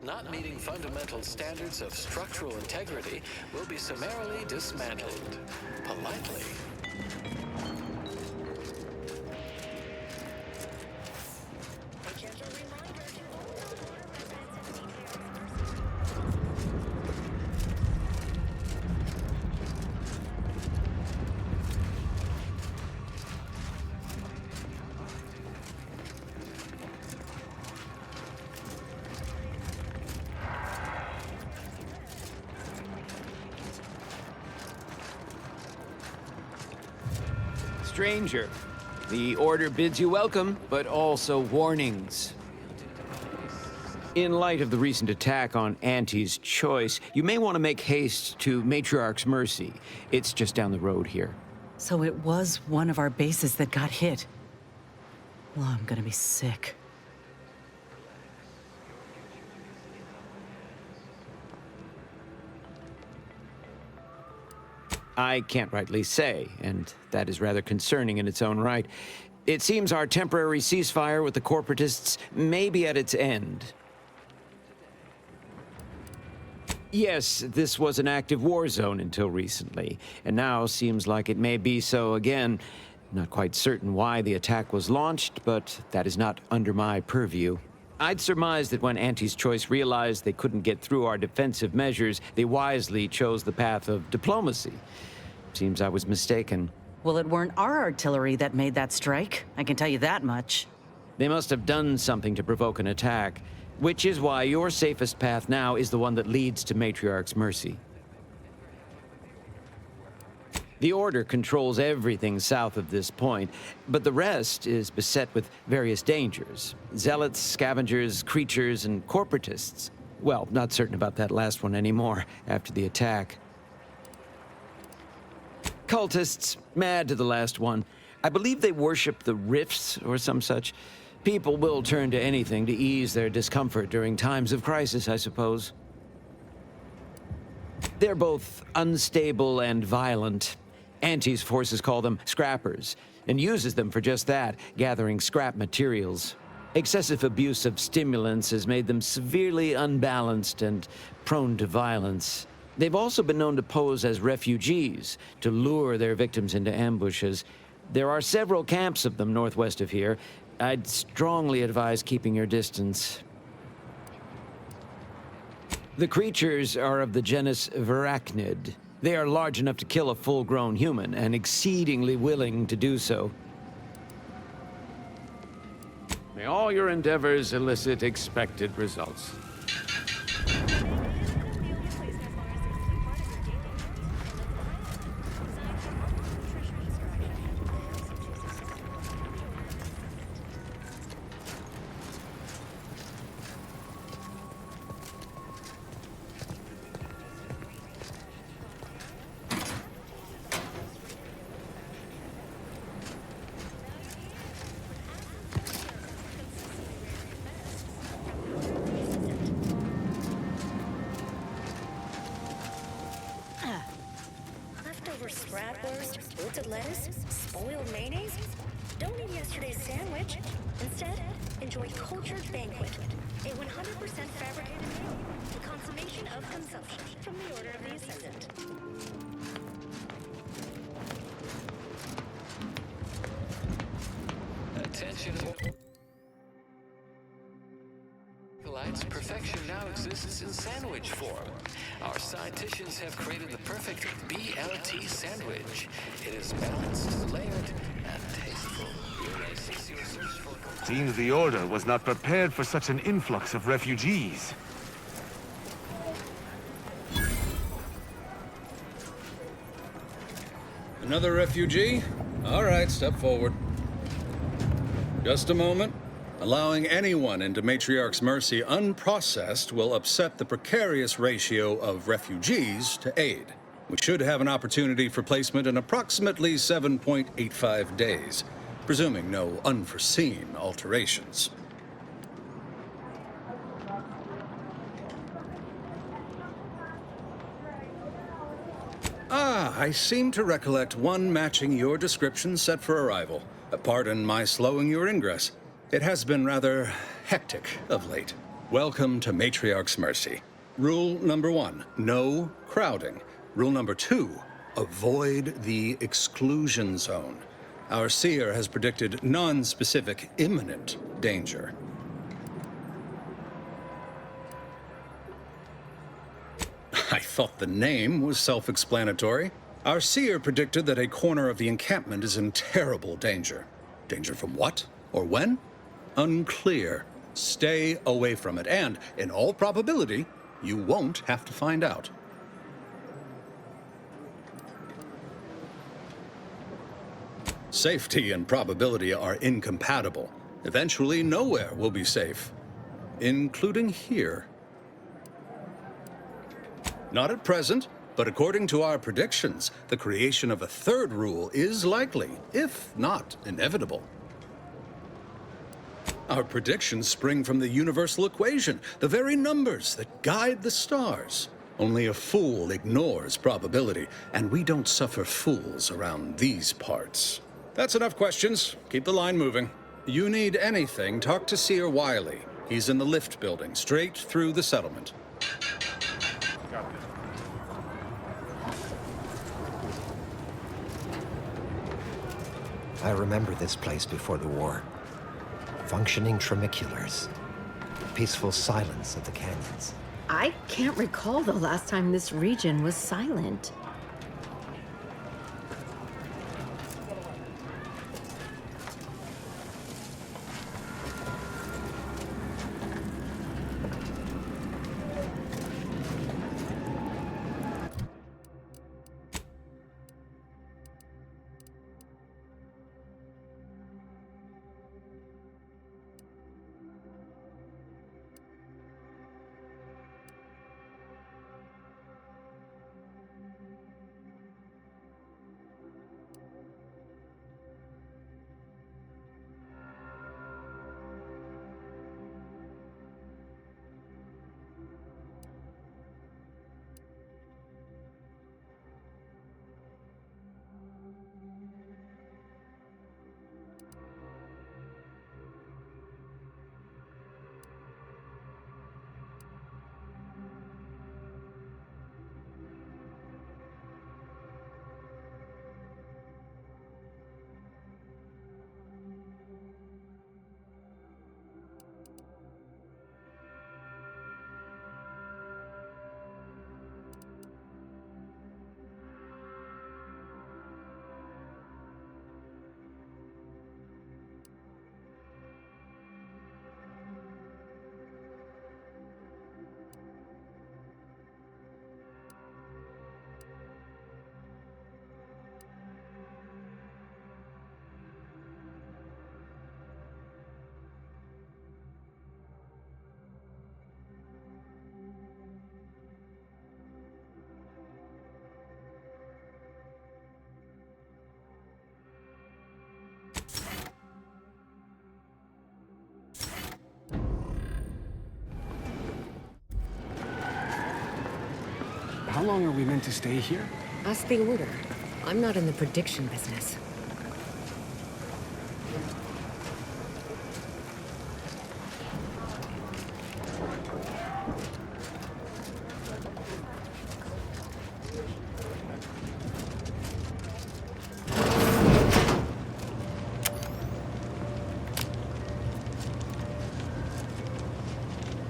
Not meeting fundamental standards of structural integrity will be summarily dismantled. Politely. Stranger, the order bids you welcome, but also warnings. In light of the recent attack on Auntie's Choice, you may want to make haste to Matriarch's Mercy. It's just down the road here. So it was one of our bases that got hit. Well, I'm gonna be sick. I can't rightly say, and that is rather concerning in its own right. It seems our temporary ceasefire with the corporatists may be at its end. Yes, this was an active war zone until recently, and now seems like it may be so again. Not quite certain why the attack was launched, but that is not under my purview. I'd surmise that when Auntie's Choice realized they couldn't get through our defensive measures, they wisely chose the path of diplomacy. Seems I was mistaken. Well, it weren't our artillery that made that strike. I can tell you that much. They must have done something to provoke an attack, which is why your safest path now is the one that leads to Matriarch's Mercy. The Order controls everything south of this point, but the rest is beset with various dangers. Zealots, scavengers, creatures, and corporatists. Well, not certain about that last one anymore after the attack. Cultists, mad to the last one. I believe they worship the rifts or some such. People will turn to anything to ease their discomfort during times of crisis, I suppose. They're both unstable and violent. Auntie's forces call them scrappers, and uses them for just that, gathering scrap materials. Excessive abuse of stimulants has made them severely unbalanced and prone to violence. They've also been known to pose as refugees, to lure their victims into ambushes. There are several camps of them northwest of here. I'd strongly advise keeping your distance. The creatures are of the genus Verachnid. They are large enough to kill a full-grown human, and exceedingly willing to do so. May all your endeavors elicit expected results. Bratwurst, wilted lettuce, spoiled mayonnaise? Don't eat yesterday's sandwich. Instead, enjoy Cultured Banquet, a 100% fabricated meal, the consummation of consumption from the Order of the Ascendant. Attention. Perfection now exists in sandwich form. Our scienticians have created the perfect BLT sandwich. It is balanced, layered, and tasteful. Seems the Order was not prepared for such an influx of refugees. Another refugee? All right, step forward. Just a moment. Allowing anyone into Matriarch's Mercy unprocessed will upset the precarious ratio of refugees to aid. We should have an opportunity for placement in approximately 7.85 days, presuming no unforeseen alterations. I I seem to recollect one matching your description set for arrival. Pardon my slowing your ingress. It has been rather hectic of late. Welcome to Matriarch's Mercy. Rule number 1, no crowding. Rule number 2, avoid the exclusion zone. Our seer has predicted non-specific imminent danger. I thought the name was self-explanatory. Our seer predicted that a corner of the encampment is in terrible danger. Danger from what? Or when? Unclear. Stay away from it, and, in all probability, you won't have to find out. Safety and probability are incompatible. Eventually, nowhere will be safe, including here. Not at present, but according to our predictions, the creation of a third rule is likely, if not inevitable. Our predictions spring from the universal equation, the very numbers that guide the stars. Only a fool ignores probability, and we don't suffer fools around these parts. That's enough questions. Keep the line moving. You need anything, talk to Seer Wiley. He's in the lift building, straight through the settlement. I remember this place before the war. Functioning tramiculars. Peaceful silence of the canyons. I can't recall the last time this region was silent. How long are we meant to stay here? Ask the order. I'm not in the prediction business.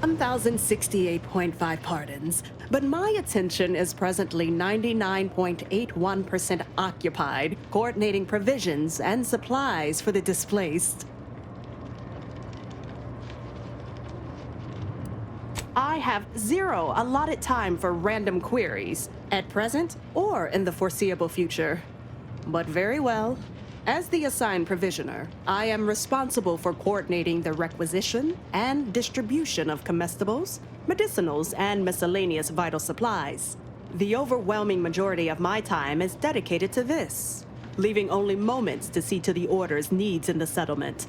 $1,068.5 pardons, but my attention is presently 99.81% occupied, coordinating provisions and supplies for the displaced. I have zero allotted time for random queries, at present or in the foreseeable future. But very well. As the assigned provisioner, I am responsible for coordinating the requisition and distribution of comestibles, medicinals, and miscellaneous vital supplies. The overwhelming majority of my time is dedicated to this, leaving only moments to see to the Order's needs in the settlement.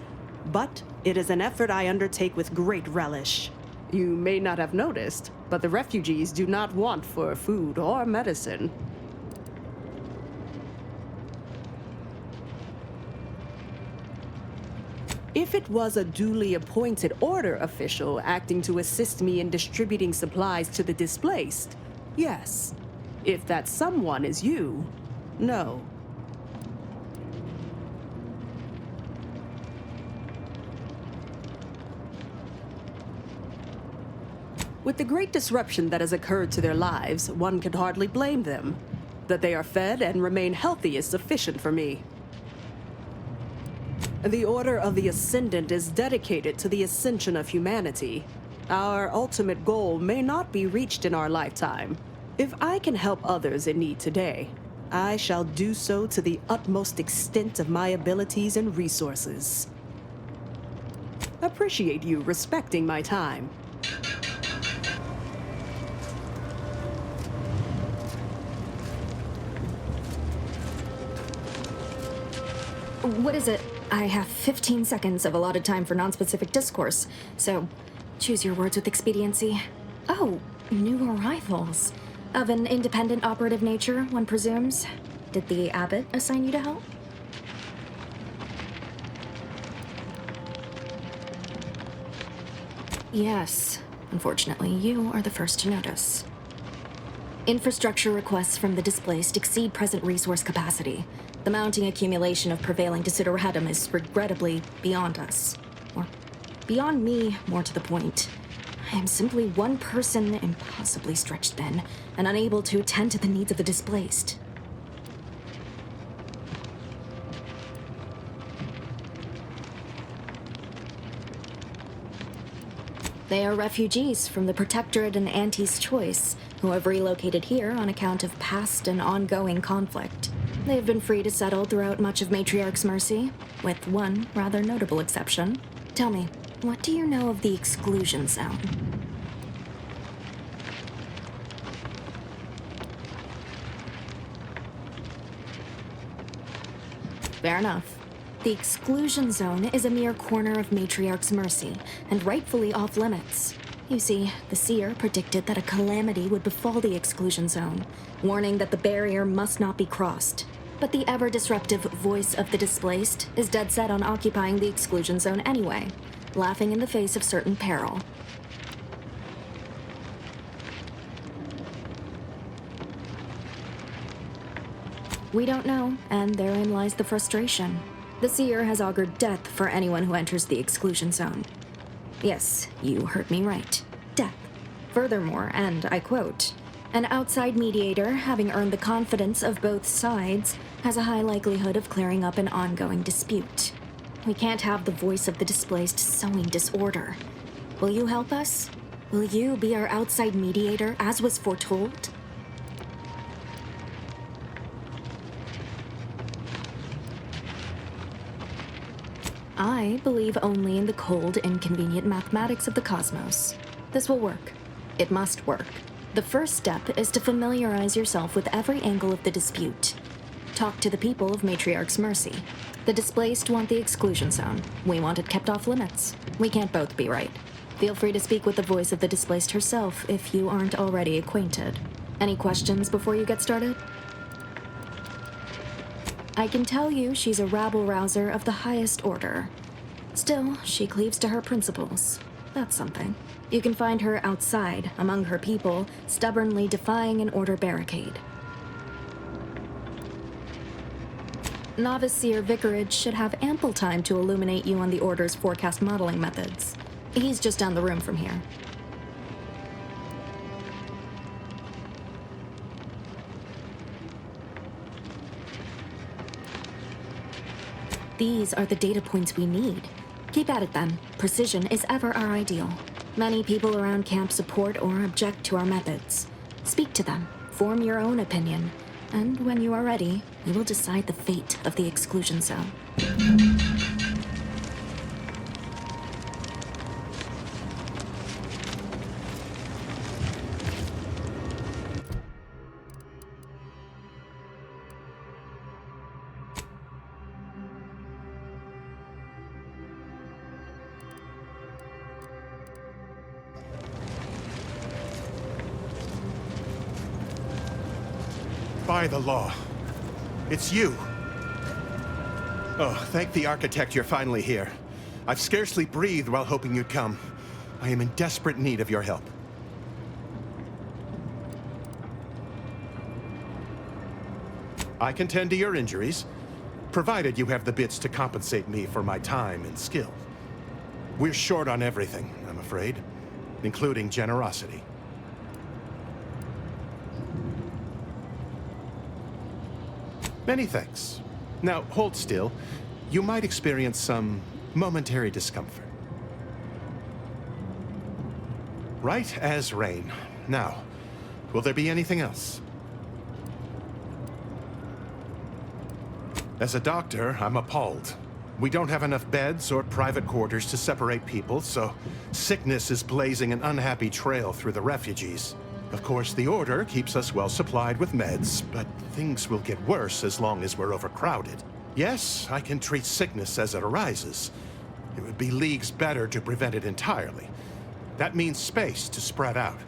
But it is an effort I undertake with great relish. You may not have noticed, but the refugees do not want for food or medicine. If it was a duly appointed order official acting to assist me in distributing supplies to the displaced, yes. If that someone is you, no. With the great disruption that has occurred to their lives, one can hardly blame them. That they are fed and remain healthy is sufficient for me. The Order of the Ascendant is dedicated to the ascension of humanity. Our ultimate goal may not be reached in our lifetime. If I can help others in need today, I shall do so to the utmost extent of my abilities and resources. Appreciate you respecting my time. What is it? I have 15 seconds of allotted time for non-specific discourse, so choose your words with expediency. Oh, new arrivals. Of an independent operative nature, one presumes. Did the abbot assign you to help? Yes. Unfortunately, you are the first to notice. Infrastructure requests from the displaced exceed present resource capacity. The mounting accumulation of prevailing desideratum is regrettably beyond us. Or beyond me, more to the point. I am simply one person, impossibly stretched thin, and unable to attend to the needs of the displaced. They are refugees from the Protectorate and Auntie's Choice, who have relocated here on account of past and ongoing conflict. They have been free to settle throughout much of Matriarch's Mercy, with one rather notable exception. Tell me, what do you know of the exclusion zone? Fair enough. The exclusion zone is a mere corner of Matriarch's Mercy, and rightfully off-limits. You see, the seer predicted that a calamity would befall the exclusion zone, warning that the barrier must not be crossed. But the ever-disruptive voice of the displaced is dead set on occupying the exclusion zone anyway, laughing in the face of certain peril. We don't know, and therein lies the frustration. The seer has augured death for anyone who enters the exclusion zone. Yes, you heard me right. Death. Furthermore, and I quote, "An outside mediator, having earned the confidence of both sides, has a high likelihood of clearing up an ongoing dispute. We can't have the voice of the displaced sowing disorder. Will you help us? Will you be our outside mediator, as was foretold?" I believe only in the cold, inconvenient mathematics of the cosmos. This will work. It must work. The first step is to familiarize yourself with every angle of the dispute. Talk to the people of Matriarch's Mercy. The displaced want the exclusion zone. We want it kept off limits. We can't both be right. Feel free to speak with the voice of the displaced herself if you aren't already acquainted. Any questions before you get started? I can tell you she's a rabble-rouser of the highest order. Still, she cleaves to her principles. That's something. You can find her outside, among her people, stubbornly defying an order barricade. Novice Seer Vicarage should have ample time to illuminate you on the Order's forecast modeling methods. He's just down the room from here. These are the data points we need. Keep at it then. Precision is ever our ideal. Many people around camp support or object to our methods. Speak to them, form your own opinion, and when you are ready, we will decide the fate of the exclusion zone. By the law. It's you. Oh, thank the architect you're finally here. I've scarcely breathed while hoping you'd come. I am in desperate need of your help. I can tend to your injuries, provided you have the bits to compensate me for my time and skill. We're short on everything, I'm afraid, including generosity. Many thanks. Now, hold still. You might experience some momentary discomfort. Right as rain. Now, will there be anything else? As a doctor, I'm appalled. We don't have enough beds or private quarters to separate people, so sickness is blazing an unhappy trail through the refugees. Of course, the Order keeps us well supplied with meds, but things will get worse as long as we're overcrowded. Yes, I can treat sickness as it arises. It would be leagues better to prevent it entirely. That means space to spread out.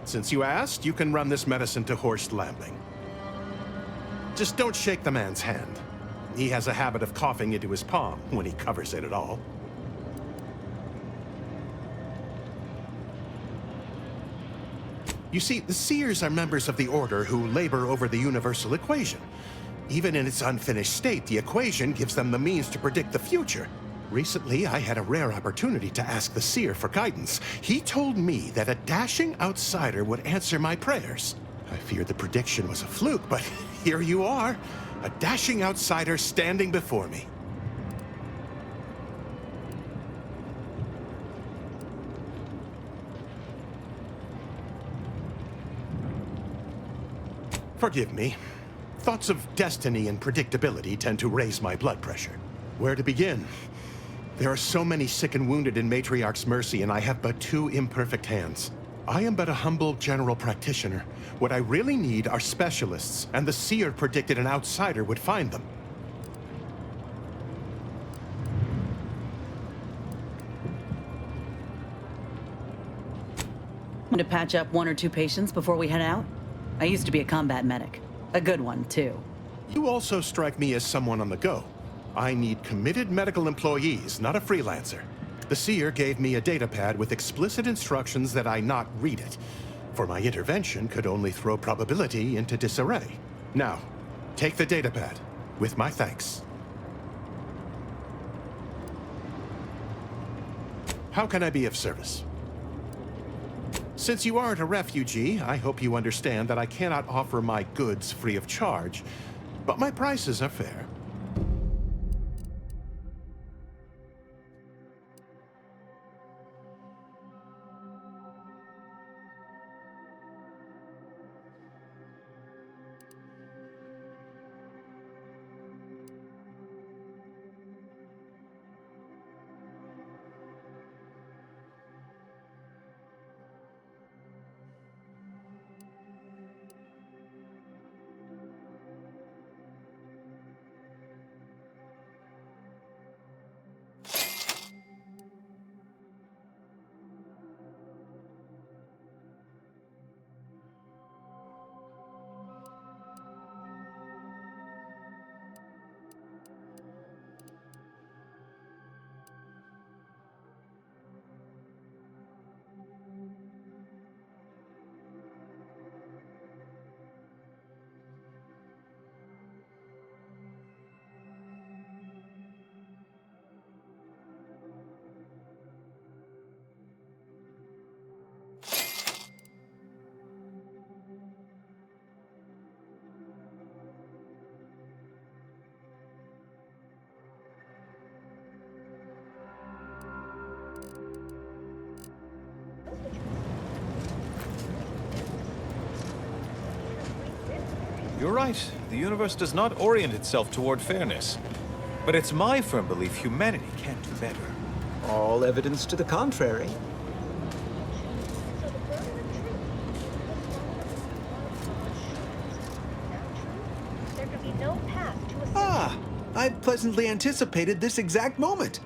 Since you asked, you can run this medicine to Horst Lambing. Just don't shake the man's hand. He has a habit of coughing into his palm when he covers it at all. You see, the Seers are members of the Order who labor over the universal equation. Even in its unfinished state, the equation gives them the means to predict the future. Recently, I had a rare opportunity to ask the Seer for guidance. He told me that a dashing outsider would answer my prayers. I feared the prediction was a fluke, but here you are, a dashing outsider standing before me. Forgive me. Thoughts of destiny and predictability tend to raise my blood pressure. Where to begin? There are so many sick and wounded in Matriarch's mercy, and I have but 2 imperfect hands. I am but a humble general practitioner. What I really need are specialists, and the Seer predicted an outsider would find them. Want to patch up 1 or 2 patients before we head out? I used to be a combat medic. A good one, too. You also strike me as someone on the go. I need committed medical employees, not a freelancer. The Seer gave me a datapad with explicit instructions that I not read it, for my intervention could only throw probability into disarray. Now, take the datapad, with my thanks. How can I be of service? Since you aren't a refugee, I hope you understand that I cannot offer my goods free of charge, but my prices are fair. You're right. The universe does not orient itself toward fairness. But it's my firm belief humanity can do better. All evidence to the contrary. I pleasantly anticipated this exact moment.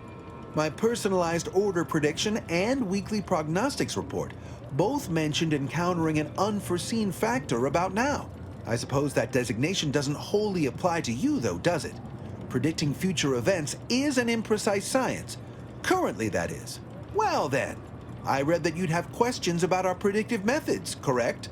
My personalized order prediction and weekly prognostics report both mentioned encountering an unforeseen factor about now. I suppose that designation doesn't wholly apply to you, though, does it? Predicting future events is an imprecise science. Currently, that is. Well then, I read that you'd have questions about our predictive methods, correct?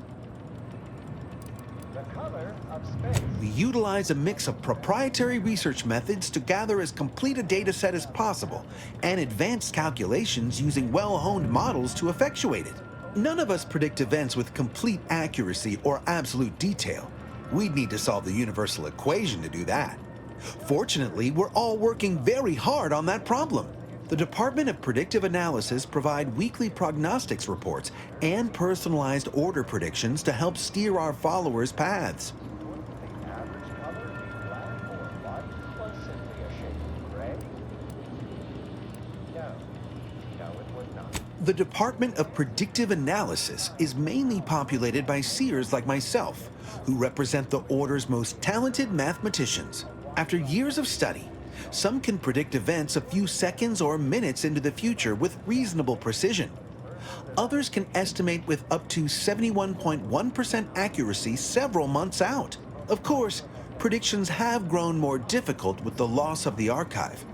The color of space. We utilize a mix of proprietary research methods to gather as complete a data set as possible, and advanced calculations using well-honed models to effectuate it. None of us predict events with complete accuracy or absolute detail. We'd need to solve the universal equation to do that. Fortunately, we're all working very hard on that problem. The Department of Predictive Analysis provide weekly prognostics reports and personalized order predictions to help steer our followers' paths. The Department of Predictive Analysis is mainly populated by seers like myself, who represent the Order's most talented mathematicians. After years of study, some can predict events a few seconds or minutes into the future with reasonable precision. Others can estimate with up to 71.1% accuracy several months out. Of course, predictions have grown more difficult with the loss of the archive,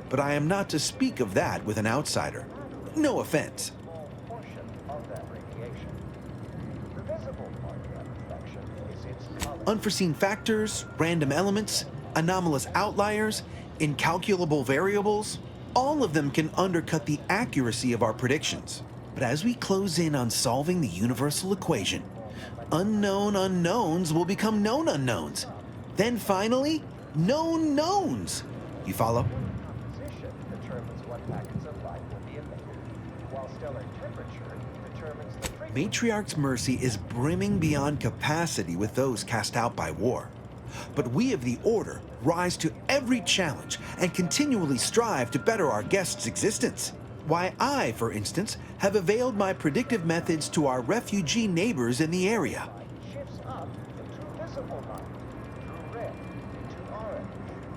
but I am not to speak of that with an outsider. No offense. Unforeseen factors, random elements, anomalous outliers, incalculable variables, all of them can undercut the accuracy of our predictions. But as we close in on solving the universal equation, unknown unknowns will become known unknowns. Then finally, known knowns. You follow? Position determines what packets of light will be emitted, while stellar temperature determines the frequency. Matriarch's mercy is brimming beyond capacity with those cast out by war. But we of the Order rise to every challenge and continually strive to better our guests' existence. Why, I, for instance, have availed my predictive methods to our refugee neighbors in the area. Shifts up into visible light, through red, into orange,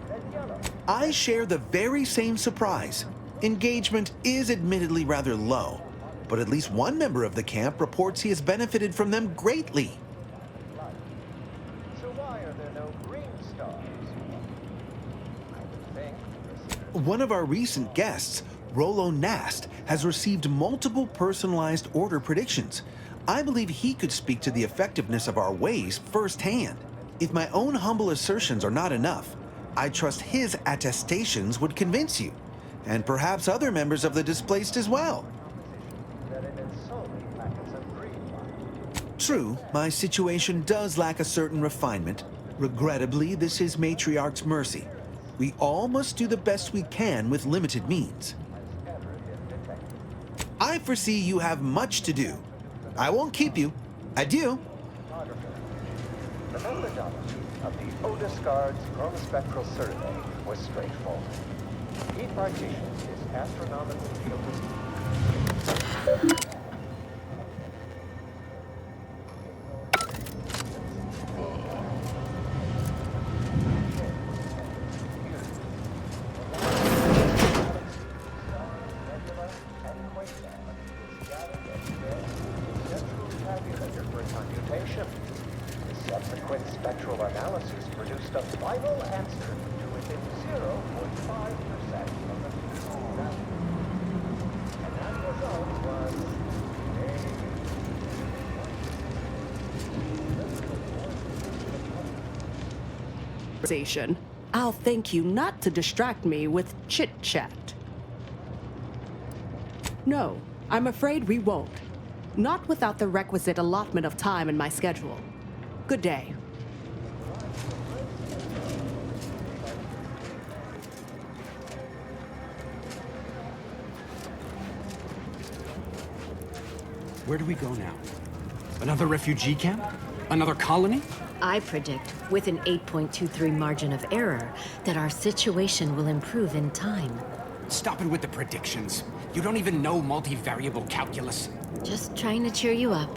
then yellow. I share the very same surprise. Engagement is admittedly rather low, but at least one member of the camp reports he has benefited from them greatly. So why are there no green stars? I would think. One of our recent guests, Rollo Nast, has received multiple personalized order predictions. I believe he could speak to the effectiveness of our ways firsthand. If my own humble assertions are not enough, I trust his attestations would convince you, and perhaps other members of the displaced as well. True, my situation does lack a certain refinement. Regrettably, this is Matriarch's mercy. We all must do the best we can with limited means. I foresee you have much to do. I won't keep you. Adieu. The methodology of the Odescard's chronospectral survey was straightforward. Each partition is astronomical field distance. Subsequent spectral analysis produced a final answer to within 0.5% of the physical value. And that result was I'll thank you not to distract me with chit-chat. No, I'm afraid we won't. Not without the requisite allotment of time in my schedule. Good day. Where do we go now? Another refugee camp? Another colony? I predict, with an 8.23 margin of error, that our situation will improve in time. Stop it with the predictions. You don't even know multivariable calculus. Just trying to cheer you up.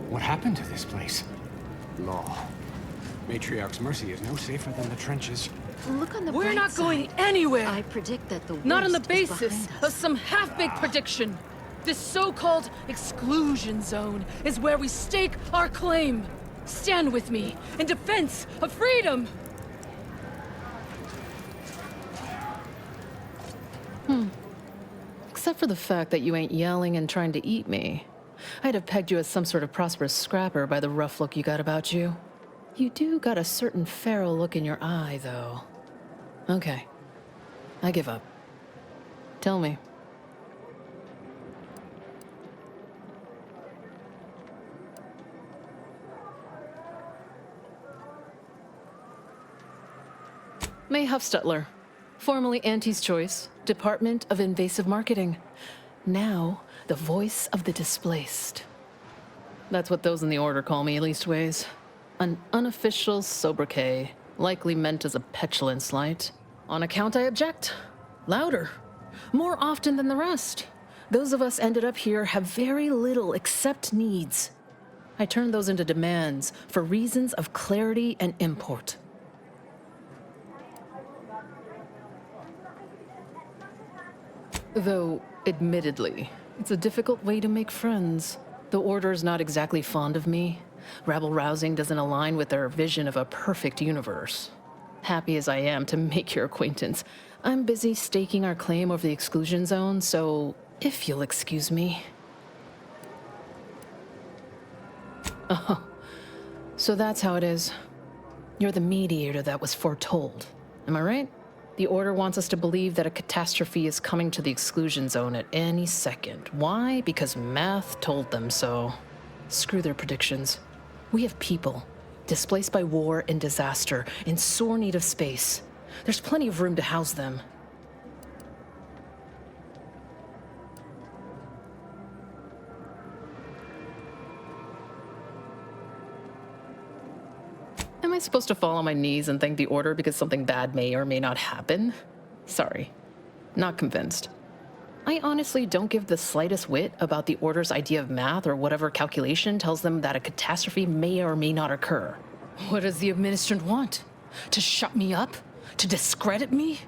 What happened to this place? Law. Matriarch's mercy is no safer than the trenches. Look on the We're bright not side. going anywhere! I predict that the Not on the worst is basis behind of us. some half-baked prediction. This so-called exclusion zone is where we stake our claim. Stand with me in defense of freedom! Except for the fact that you ain't yelling and trying to eat me. I'd have pegged you as some sort of prosperous scrapper by the rough look you got about you. You do got a certain feral look in your eye, though. Okay. I give up. Tell me. May Huffstutler, formerly Auntie's Choice, Department of Invasive Marketing. Now, the voice of the displaced. That's what those in the Order call me, leastways. An unofficial sobriquet, likely meant as a petulant slight. On account I object. Louder. More often than the rest. Those of us ended up here have very little except needs. I turn those into demands for reasons of clarity and import. Though, admittedly, it's a difficult way to make friends. The Order's not exactly fond of me. Rabble-rousing doesn't align with their vision of a perfect universe. Happy as I am to make your acquaintance, I'm busy staking our claim over the exclusion zone, so if you'll excuse me. Oh, so that's how it is. You're the mediator that was foretold. Am I right? The Order wants us to believe that a catastrophe is coming to the exclusion zone at any second. Why? Because math told them so. Screw their predictions. We have people, displaced by war and disaster, in sore need of space. There's plenty of room to house them. Am I supposed to fall on my knees and thank the Order because something bad may or may not happen? Sorry. Not convinced. I honestly don't give the slightest whit about the Order's idea of math or whatever calculation tells them that a catastrophe may or may not occur. What does the Administrant want? To shut me up? To discredit me?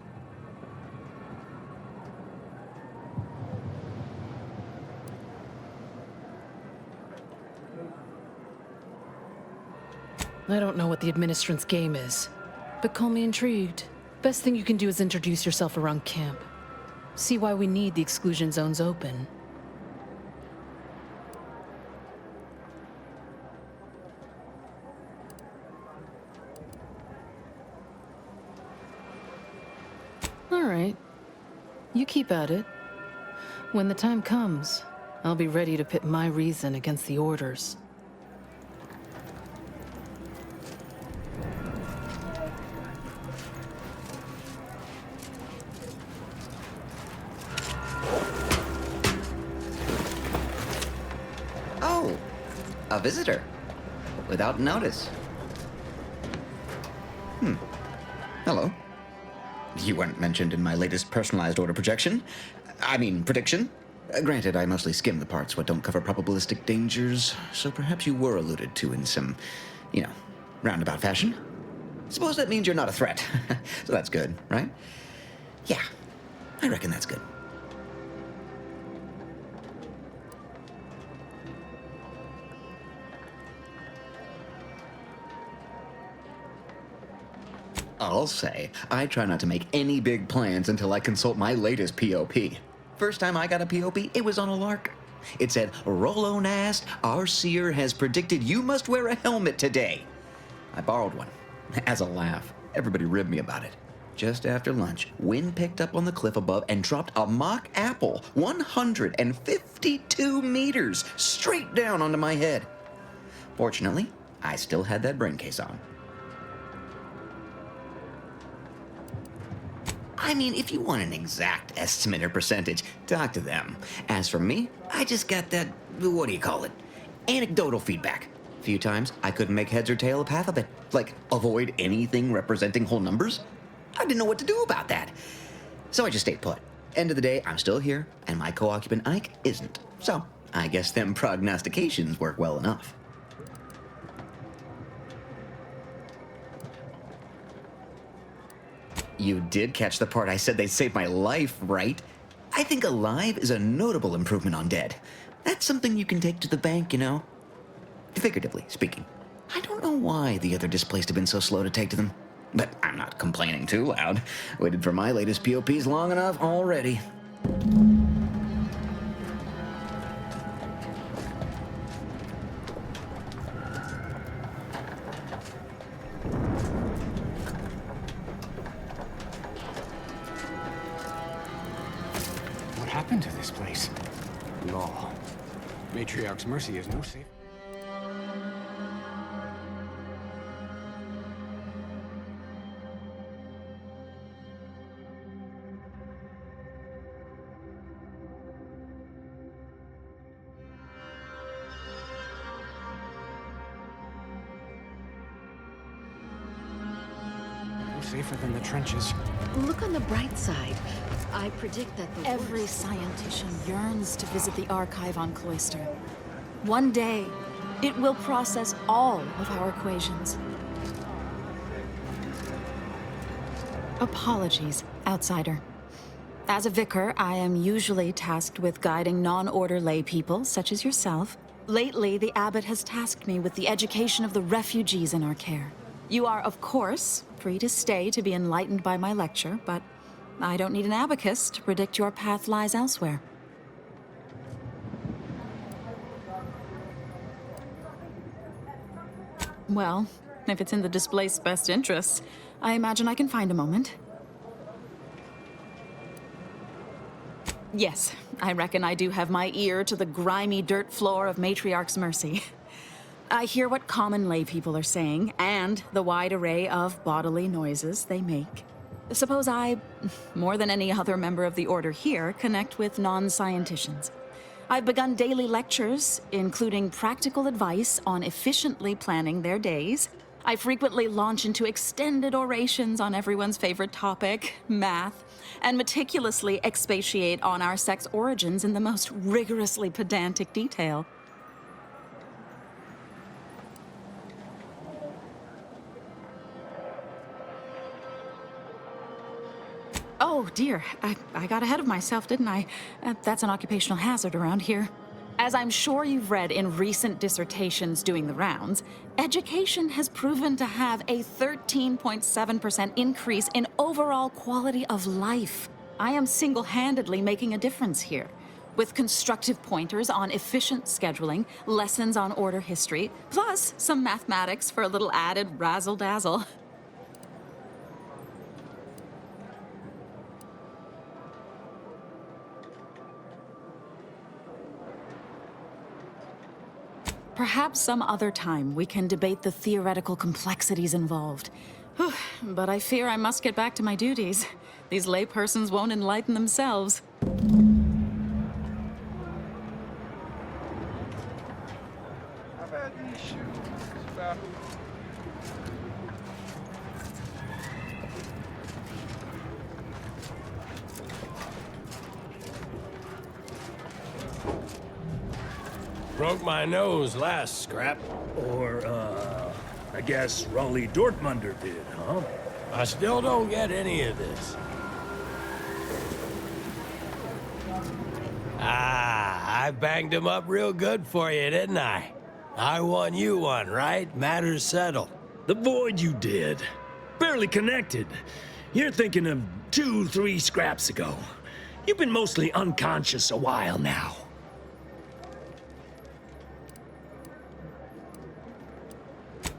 I don't know what the Administrant's game is, but call me intrigued. Best thing you can do is introduce yourself around camp. See why we need the exclusion zones open. All right. You keep at it. When the time comes, I'll be ready to pit my reason against the Order's. A visitor. Without notice. Hello. You weren't mentioned in my latest personalized order prediction. Granted, I mostly skim the parts what don't cover probabilistic dangers, so perhaps you were alluded to in some, roundabout fashion. Suppose that means you're not a threat. So that's good, right? Yeah, I reckon that's good. I'll say, I try not to make any big plans until I consult my latest POP. First time I got a POP, it was on a lark. It said, Rollo Nast, our seer has predicted you must wear a helmet today. I borrowed one. As a laugh, everybody ribbed me about it. Just after lunch, wind picked up on the cliff above and dropped a mock apple 152 meters straight down onto my head. Fortunately, I still had that brain case on. If you want an exact estimate or percentage, talk to them. As for me, I just got that, anecdotal feedback. A few times, I couldn't make heads or tail of half of it. Like, avoid anything representing whole numbers? I didn't know what to do about that. So I just stayed put. End of the day, I'm still here, and my co-occupant Ike isn't. So, I guess them prognostications work well enough. You did catch the part I said they saved my life, right? I think alive is a notable improvement on dead. That's something you can take to the bank, Figuratively speaking. I don't know why the other displaced have been so slow to take to them. But I'm not complaining too loud. Waited for my latest POPs long enough already. What happened to this place? Law. Matriarch's mercy is no safe. Safer than the trenches. Look on the bright side. I predict that the Every worst... scientician yearns to visit the archive on Cloister. One day, it will process all of our equations. Apologies, outsider. As a vicar, I am usually tasked with guiding non-order lay people, such as yourself. Lately, the abbot has tasked me with the education of the refugees in our care. You are, of course, free to stay to be enlightened by my lecture, but I don't need an abacus to predict your path lies elsewhere. Well, if it's in the displaced's best interests, I imagine I can find a moment. Yes, I reckon I do have my ear to the grimy dirt floor of Matriarch's mercy. I hear what common lay people are saying, and the wide array of bodily noises they make. Suppose I, more than any other member of the Order here, connect with non-scienticians. I've begun daily lectures, including practical advice on efficiently planning their days. I frequently launch into extended orations on everyone's favorite topic, math, and meticulously expatiate on our sex origins in the most rigorously pedantic detail. Oh, dear. I got ahead of myself, didn't I? That's an occupational hazard around here. As I'm sure you've read in recent dissertations doing the rounds, education has proven to have a 13.7% increase in overall quality of life. I am single-handedly making a difference here, with constructive pointers on efficient scheduling, lessons on order history, plus some mathematics for a little added razzle-dazzle. Perhaps some other time we can debate the theoretical complexities involved. But I fear I must get back to my duties. These laypersons won't enlighten themselves. I've had these shoes about... Broke my nose last scrap. Or, I guess Raleigh Dortmunder did, huh? I still don't get any of this. I banged him up real good for you, didn't I? I won you one, right? Matters settled. The void you did. Barely connected. You're thinking of 2-3 scraps ago. You've been mostly unconscious a while now.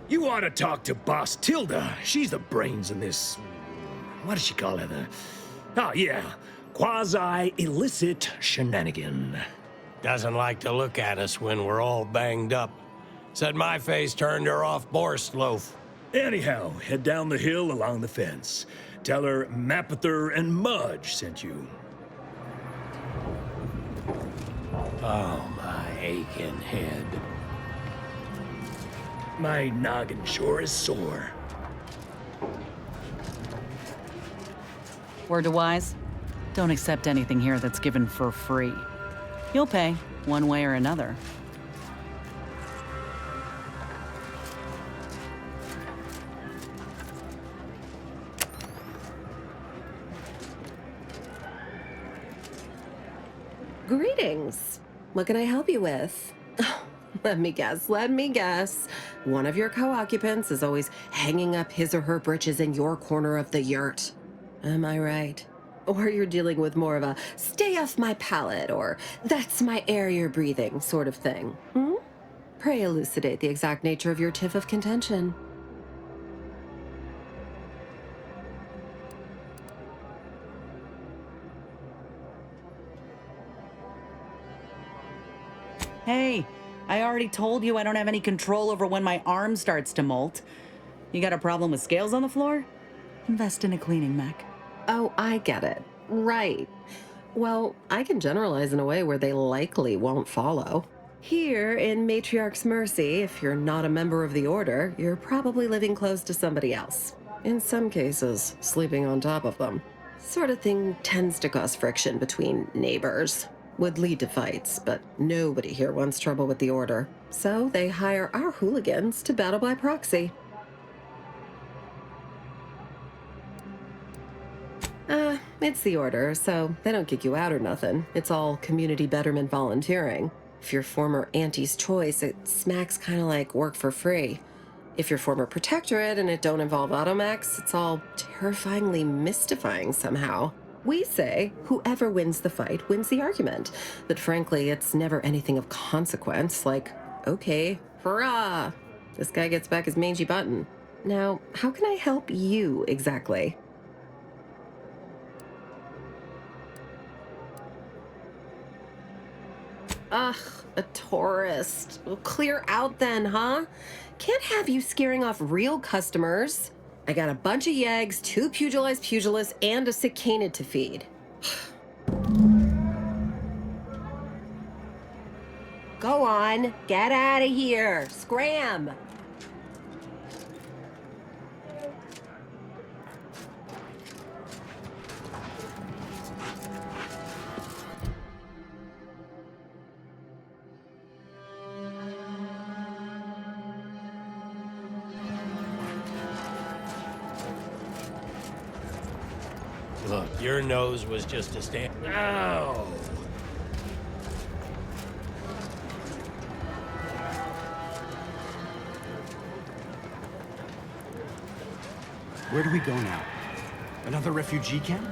You ought to talk to Boss Tilda. She's the brains in this... What does she call it? Oh, yeah. Quasi-illicit shenanigan. Doesn't like to look at us when we're all banged up. Said my face turned her off Borstloaf. Anyhow, head down the hill along the fence. Tell her Mapother and Mudge sent you. Oh, my aching head. My noggin sure is sore. Word to wise, don't accept anything here that's given for free. You'll pay, one way or another. Greetings. What can I help you with? Let me guess. One of your co-occupants is always hanging up his or her britches in your corner of the yurt. Am I right? Or you're dealing with more of a stay off my palate or that's my air you're breathing sort of thing. Pray elucidate the exact nature of your tiff of contention. Hey, I already told you I don't have any control over when my arm starts to molt. You got a problem with scales on the floor? Invest in a cleaning mech. Oh, I get it. Right. Well, I can generalize in a way where they likely won't follow. Here in Matriarch's Mercy, if you're not a member of the Order, you're probably living close to somebody else. In some cases, sleeping on top of them. Sort of thing tends to cause friction between neighbors. Would lead to fights, but nobody here wants trouble with the Order. So they hire our hooligans to battle by proxy. It's the Order, so they don't kick you out or nothing. It's all community betterment volunteering. If you're former Auntie's Choice, it smacks kind of like work for free. If you're former Protectorate and it don't involve automechs, it's all terrifyingly mystifying somehow. We say whoever wins the fight wins the argument, but frankly, it's never anything of consequence, like, okay, hurrah, this guy gets back his mangy button. Now, how can I help you exactly? Ugh, a tourist. Well, clear out then, huh? Can't have you scaring off real customers. I got a bunch of yeggs, 2 pugilized pugilists, and a sick canid to feed. Go on, get out of here. Scram! Look, your nose was just a stand. Ow! Where do we go now? Another refugee camp?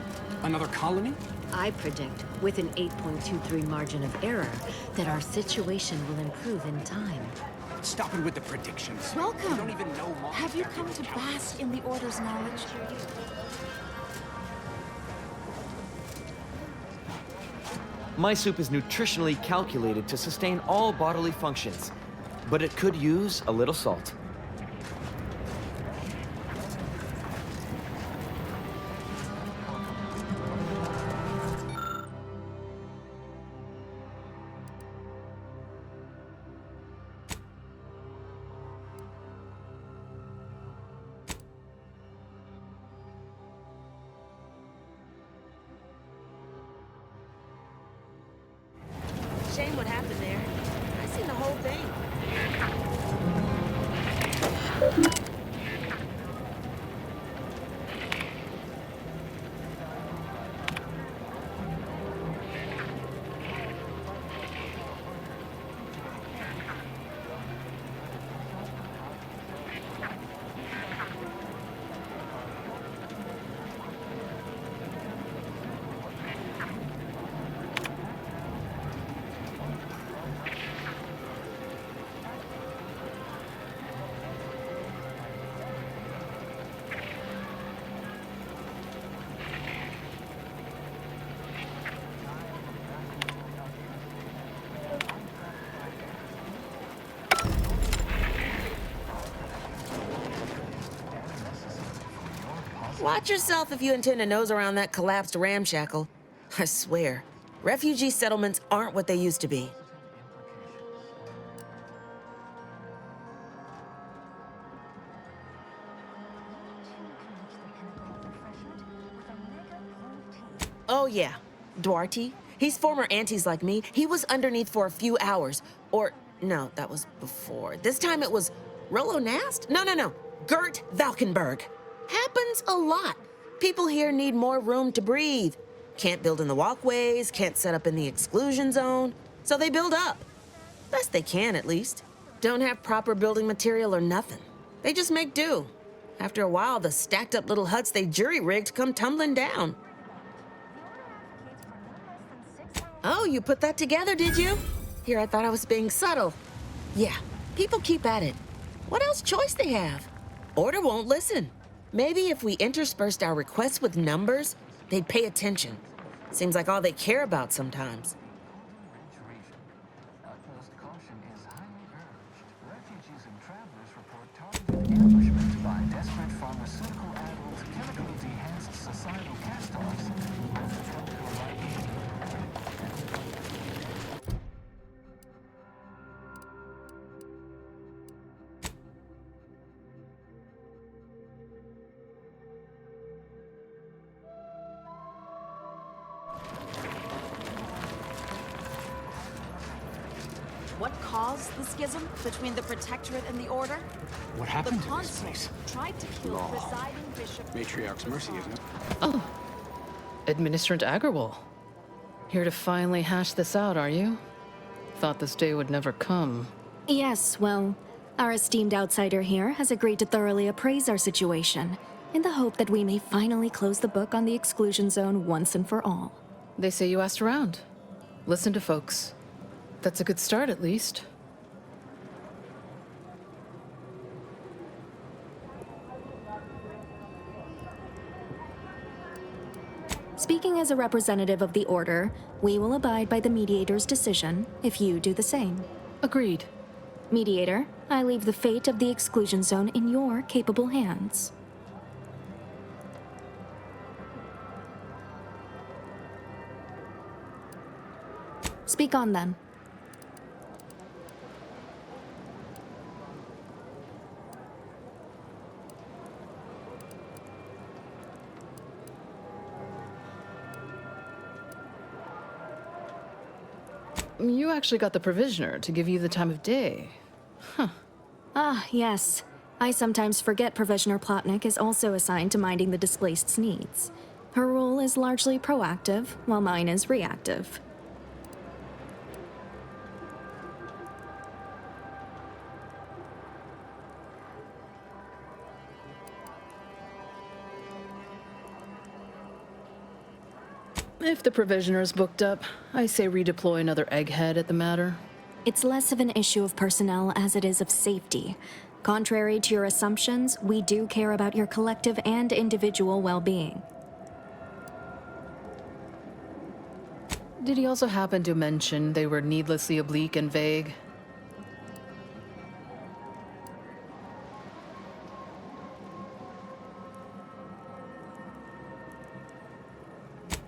Another colony? I predict, with an 8.23 margin of error, that our situation will improve in time. Stop it with the predictions. Welcome. You don't even know more. Have you come to bask in the Order's knowledge? My soup is nutritionally calculated to sustain all bodily functions, but it could use a little salt. Shame what happened there. I seen the whole thing. Watch yourself if you intend to nose around that collapsed ramshackle. I swear, refugee settlements aren't what they used to be. Oh yeah, Duarte. He's former aunties like me. He was underneath for a few hours. Or, no, that was before. This time it was Rollo Nast? No. Gert Valkenburg. Happens a lot. People here need more room to breathe. Can't build in the walkways, can't set up in the exclusion zone, so they build up. Best they can, at least. Don't have proper building material or nothing. They just make do. After a while, the stacked up little huts they jury-rigged come tumbling down. Oh, you put that together, did you? Here, I thought I was being subtle. Yeah, people keep at it. What else choice they have? Order won't listen. Maybe if we interspersed our requests with numbers, they'd pay attention. Seems like all they care about sometimes. Ambushment by desperate pharmaceutical-addled, chemically-enhanced societal cast-offs. What caused the schism between the Protectorate and the Order? What happened The to this Consul place? tried to kill Law. presiding bishop. Matriarch's mercy, isn't it? Oh. Administrant Agarwal. Here to finally hash this out, are you? Thought this day would never come. Yes, well, our esteemed outsider here has agreed to thoroughly appraise our situation, in the hope that we may finally close the book on the exclusion zone once and for all. They say you asked around. Listen to folks. That's a good start, at least. Speaking as a representative of the Order, we will abide by the Mediator's decision if you do the same. Agreed. Mediator, I leave the fate of the exclusion zone in your capable hands. Speak on, then. You actually got the Provisioner to give you the time of day. Huh. Ah, yes. I sometimes forget Provisioner Plotnik is also assigned to minding the displaced's needs. Her role is largely proactive, while mine is reactive. If the Provisioner's booked up, I say redeploy another egghead at the matter. It's less of an issue of personnel as it is of safety. Contrary to your assumptions, we do care about your collective and individual well-being. Did he also happen to mention they were needlessly oblique and vague?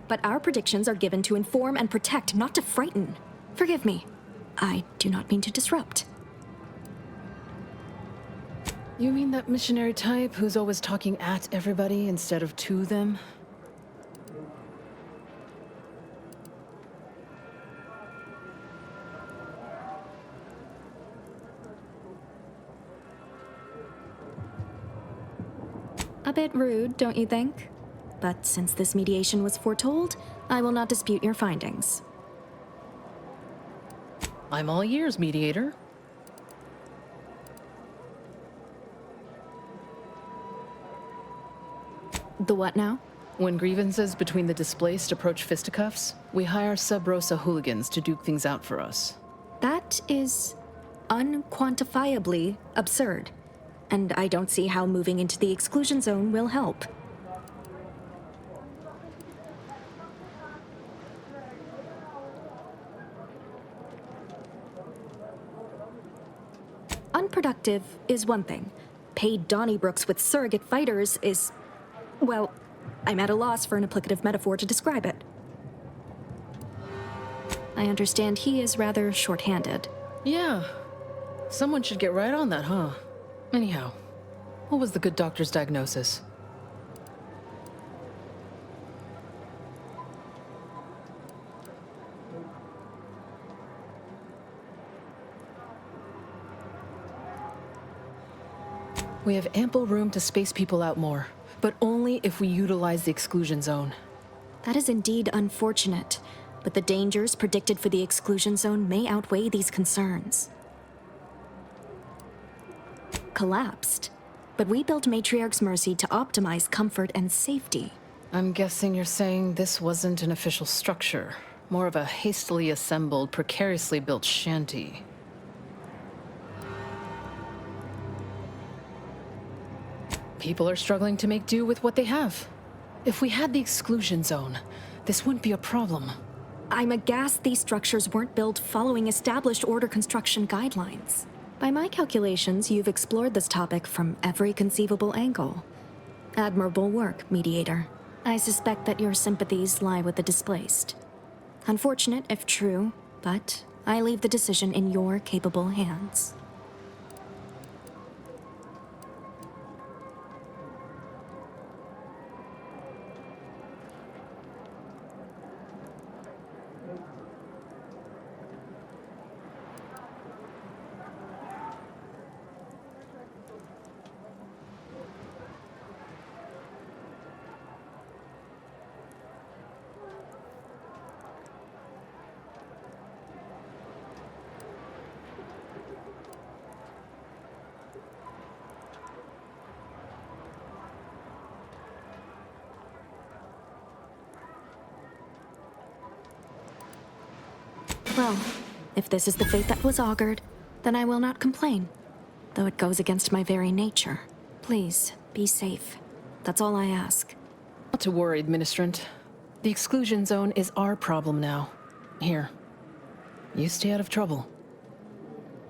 But our predictions are given to inform and protect, not to frighten. Forgive me. I do not mean to disrupt. You mean that missionary type who's always talking at everybody instead of to them? A bit rude, don't you think? But since this mediation was foretold, I will not dispute your findings. I'm all ears, Mediator. The what now? When grievances between the displaced approach fisticuffs, we hire Sub Rosa hooligans to duke things out for us. That is unquantifiably absurd. And I don't see how moving into the exclusion zone will help. Unproductive is one thing. Paid Donnybrooks with surrogate fighters is... well, I'm at a loss for an applicative metaphor to describe it. I understand he is rather short-handed. Yeah. Someone should get right on that, huh? Anyhow, what was the good doctor's diagnosis? We have ample room to space people out more, but only if we utilize the exclusion zone. That is indeed unfortunate. but the dangers predicted for the exclusion zone may outweigh these concerns. Collapsed, but we built Matriarch's Mercy to optimize comfort and safety. I'm guessing you're saying this wasn't an official structure, more of a hastily assembled, precariously built shanty. People are struggling to make do with what they have. If we had the exclusion zone, this wouldn't be a problem. I'm aghast these structures weren't built following established order construction guidelines. By my calculations, you've explored this topic from every conceivable angle. Admirable work, Mediator. I suspect that your sympathies lie with the displaced. Unfortunate if true, but I leave the decision in your capable hands. Well, if this is the fate that was augured, then I will not complain, though it goes against my very nature. Please, be safe. That's all I ask. Not to worry, Ministrant. The exclusion zone is our problem now. Here, you stay out of trouble.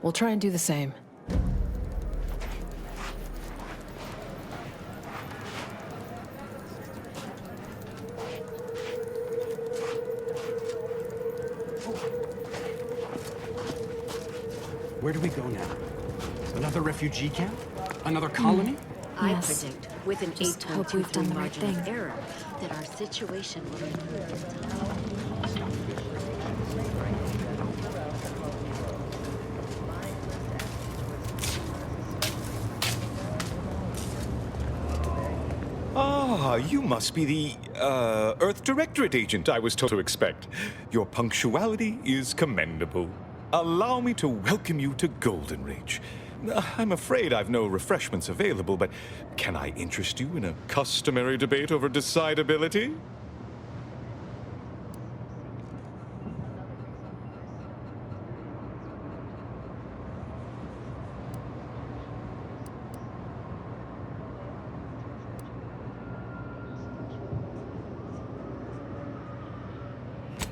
We'll try and do the same. Where do we go now? Another refugee camp? Another colony? I predict, with an 8.23 margin of error, that our situation will improve in time. Ah, you must be the, Earth Directorate agent I was told to expect. Your punctuality is commendable. Allow me to welcome you to Golden Reach. I'm afraid I've no refreshments available, but can I interest you in a customary debate over decidability?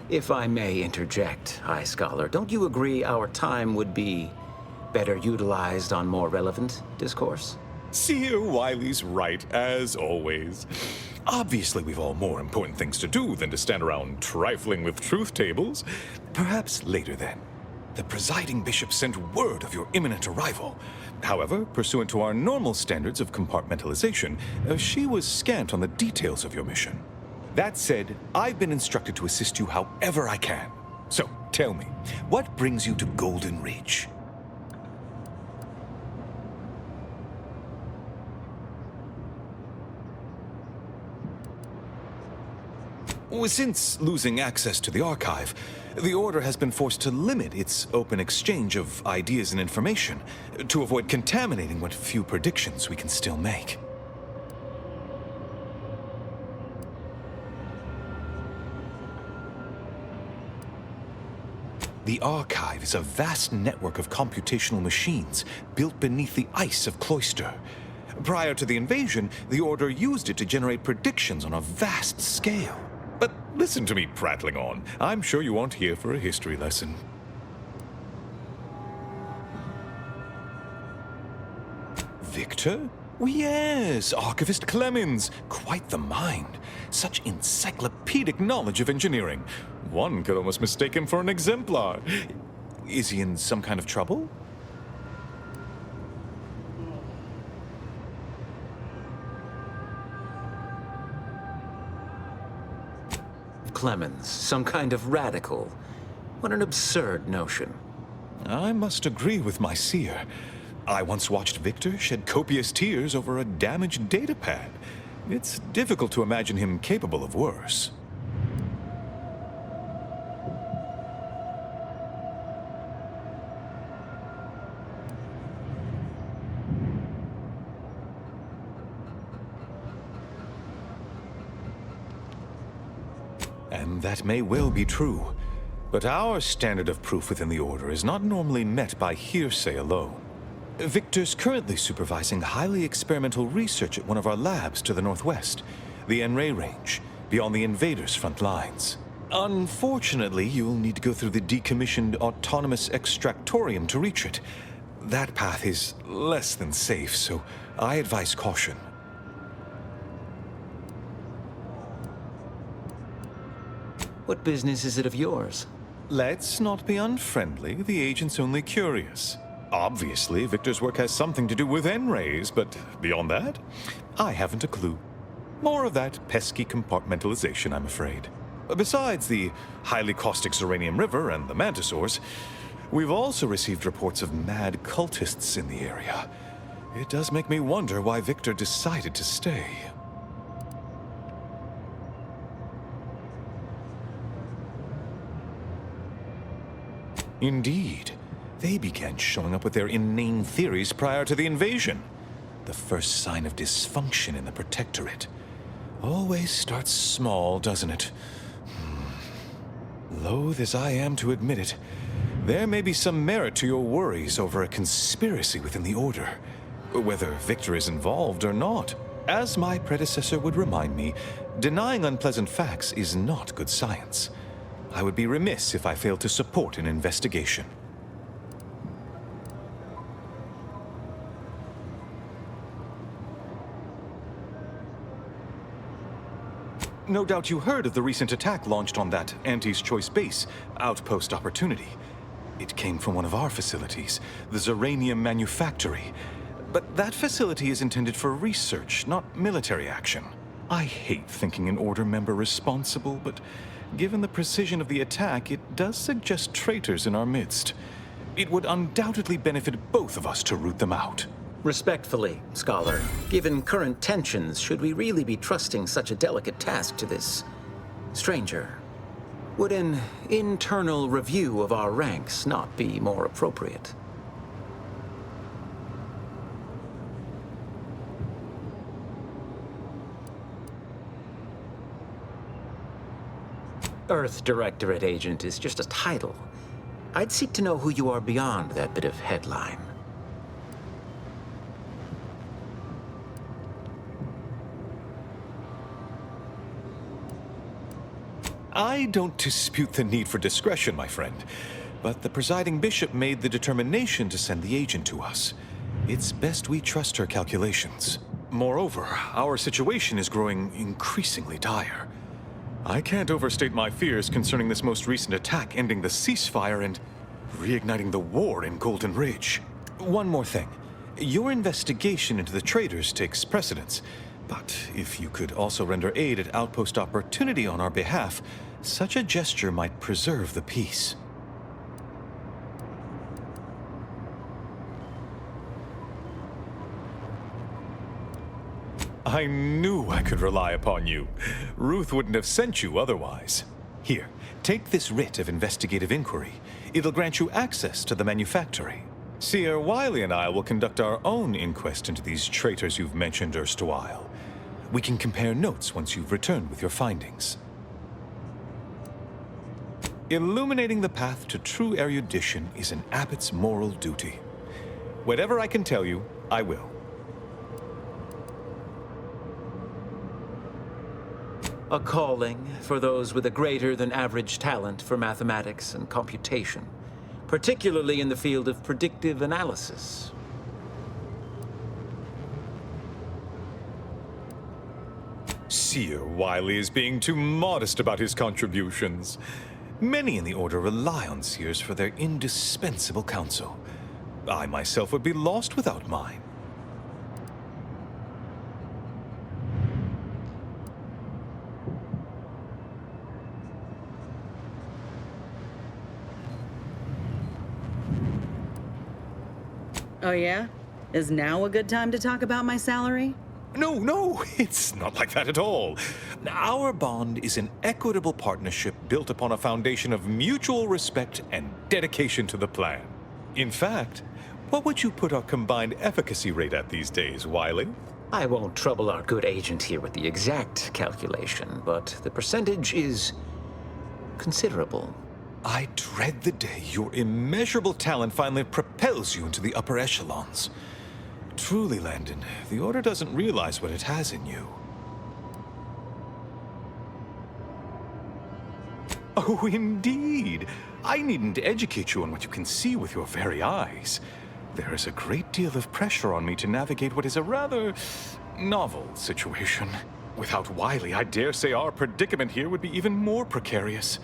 If I may interject, High Scholar, don't you agree our time would be better utilized on more relevant discourse? Seer Wiley's right, as always. Obviously, we've all more important things to do than to stand around trifling with truth tables. Perhaps later, then. The presiding bishop sent word of your imminent arrival. However, pursuant to our normal standards of compartmentalization, she was scant on the details of your mission. That said, I've been instructed to assist you however I can. So, tell me, what brings you to Golden Reach? Since losing access to the archive, the Order has been forced to limit its open exchange of ideas and information to avoid contaminating what few predictions we can still make. The Archive is a vast network of computational machines built beneath the ice of Cloister. Prior to the invasion, the Order used it to generate predictions on a vast scale. But listen to me prattling on. I'm sure you aren't here for a history lesson. Victor? Oh, yes, Archivist Clemens. Quite the mind. Such encyclopedic knowledge of engineering. One could almost mistake him for an exemplar. Is he in some kind of trouble? Clemens, some kind of radical. What an absurd notion. I must agree with my seer. I once watched Victor shed copious tears over a damaged datapad. It's difficult to imagine him capable of worse. And that may well be true. But our standard of proof within the Order is not normally met by hearsay alone. Victor's currently supervising highly experimental research at one of our labs to the northwest, the Enray Range, beyond the invaders' front lines. Unfortunately, you'll need to go through the decommissioned autonomous extractorium to reach it. That path is less than safe, so I advise caution. What business is it of yours? Let's not be unfriendly. The agent's only curious. Obviously, Victor's work has something to do with N-rays, but beyond that, I haven't a clue. More of that pesky compartmentalization, I'm afraid. Besides the highly caustic Zeranium River and the Mantisaurs, we've also received reports of mad cultists in the area. It does make me wonder why Victor decided to stay. Indeed. They began showing up with their inane theories prior to the invasion. The first sign of dysfunction in the Protectorate. Always starts small, doesn't it? Loath as I am to admit it, there may be some merit to your worries over a conspiracy within the Order, whether Victor is involved or not. As my predecessor would remind me, denying unpleasant facts is not good science. I would be remiss if I failed to support an investigation. No doubt you heard of the recent attack launched on that Auntie's Choice base, Outpost Opportunity. It came from one of our facilities, the Zeranium Manufactory. But that facility is intended for research, not military action. I hate thinking an Order member responsible, but given the precision of the attack, it does suggest traitors in our midst. It would undoubtedly benefit both of us to root them out. Respectfully, Scholar, given current tensions, should we really be trusting such a delicate task to this stranger? Would an internal review of our ranks not be more appropriate? Earth Directorate Agent is just a title. I'd seek to know who you are beyond that bit of headline. I don't dispute the need for discretion, my friend, but the presiding bishop made the determination to send the agent to us. It's best we trust her calculations. Moreover, our situation is growing increasingly dire. I can't overstate my fears concerning this most recent attack ending the ceasefire and reigniting the war in Golden Ridge. One more thing. Your investigation into the traitors takes precedence. But if you could also render aid at Outpost Opportunity on our behalf, such a gesture might preserve the peace. I knew I could rely upon you. Ruth wouldn't have sent you otherwise. Here, take this writ of investigative inquiry. It'll grant you access to the manufactory. Seer Wiley and I will conduct our own inquest into these traitors you've mentioned erstwhile. We can compare notes once you've returned with your findings. Illuminating the path to true erudition is an abbot's moral duty. Whatever I can tell you, I will. A calling for those with a greater than average talent for mathematics and computation, particularly in the field of predictive analysis. Seer Wiley is being too modest about his contributions. Many in the Order rely on seers for their indispensable counsel. I myself would be lost without mine. Oh yeah? Is now a good time to talk about my salary? No, it's not like that at all. Our bond is an equitable partnership built upon a foundation of mutual respect and dedication to the plan. In fact, what would you put our combined efficacy rate at these days, Wiley? I won't trouble our good agent here with the exact calculation, but the percentage is considerable. I dread the day your immeasurable talent finally propels you into the upper echelons. Truly, Landon, the Order doesn't realize what it has in you. Oh, indeed. I needn't educate you on what you can see with your very eyes. There is a great deal of pressure on me to navigate what is a rather novel situation. Without Wiley, I dare say our predicament here would be even more precarious.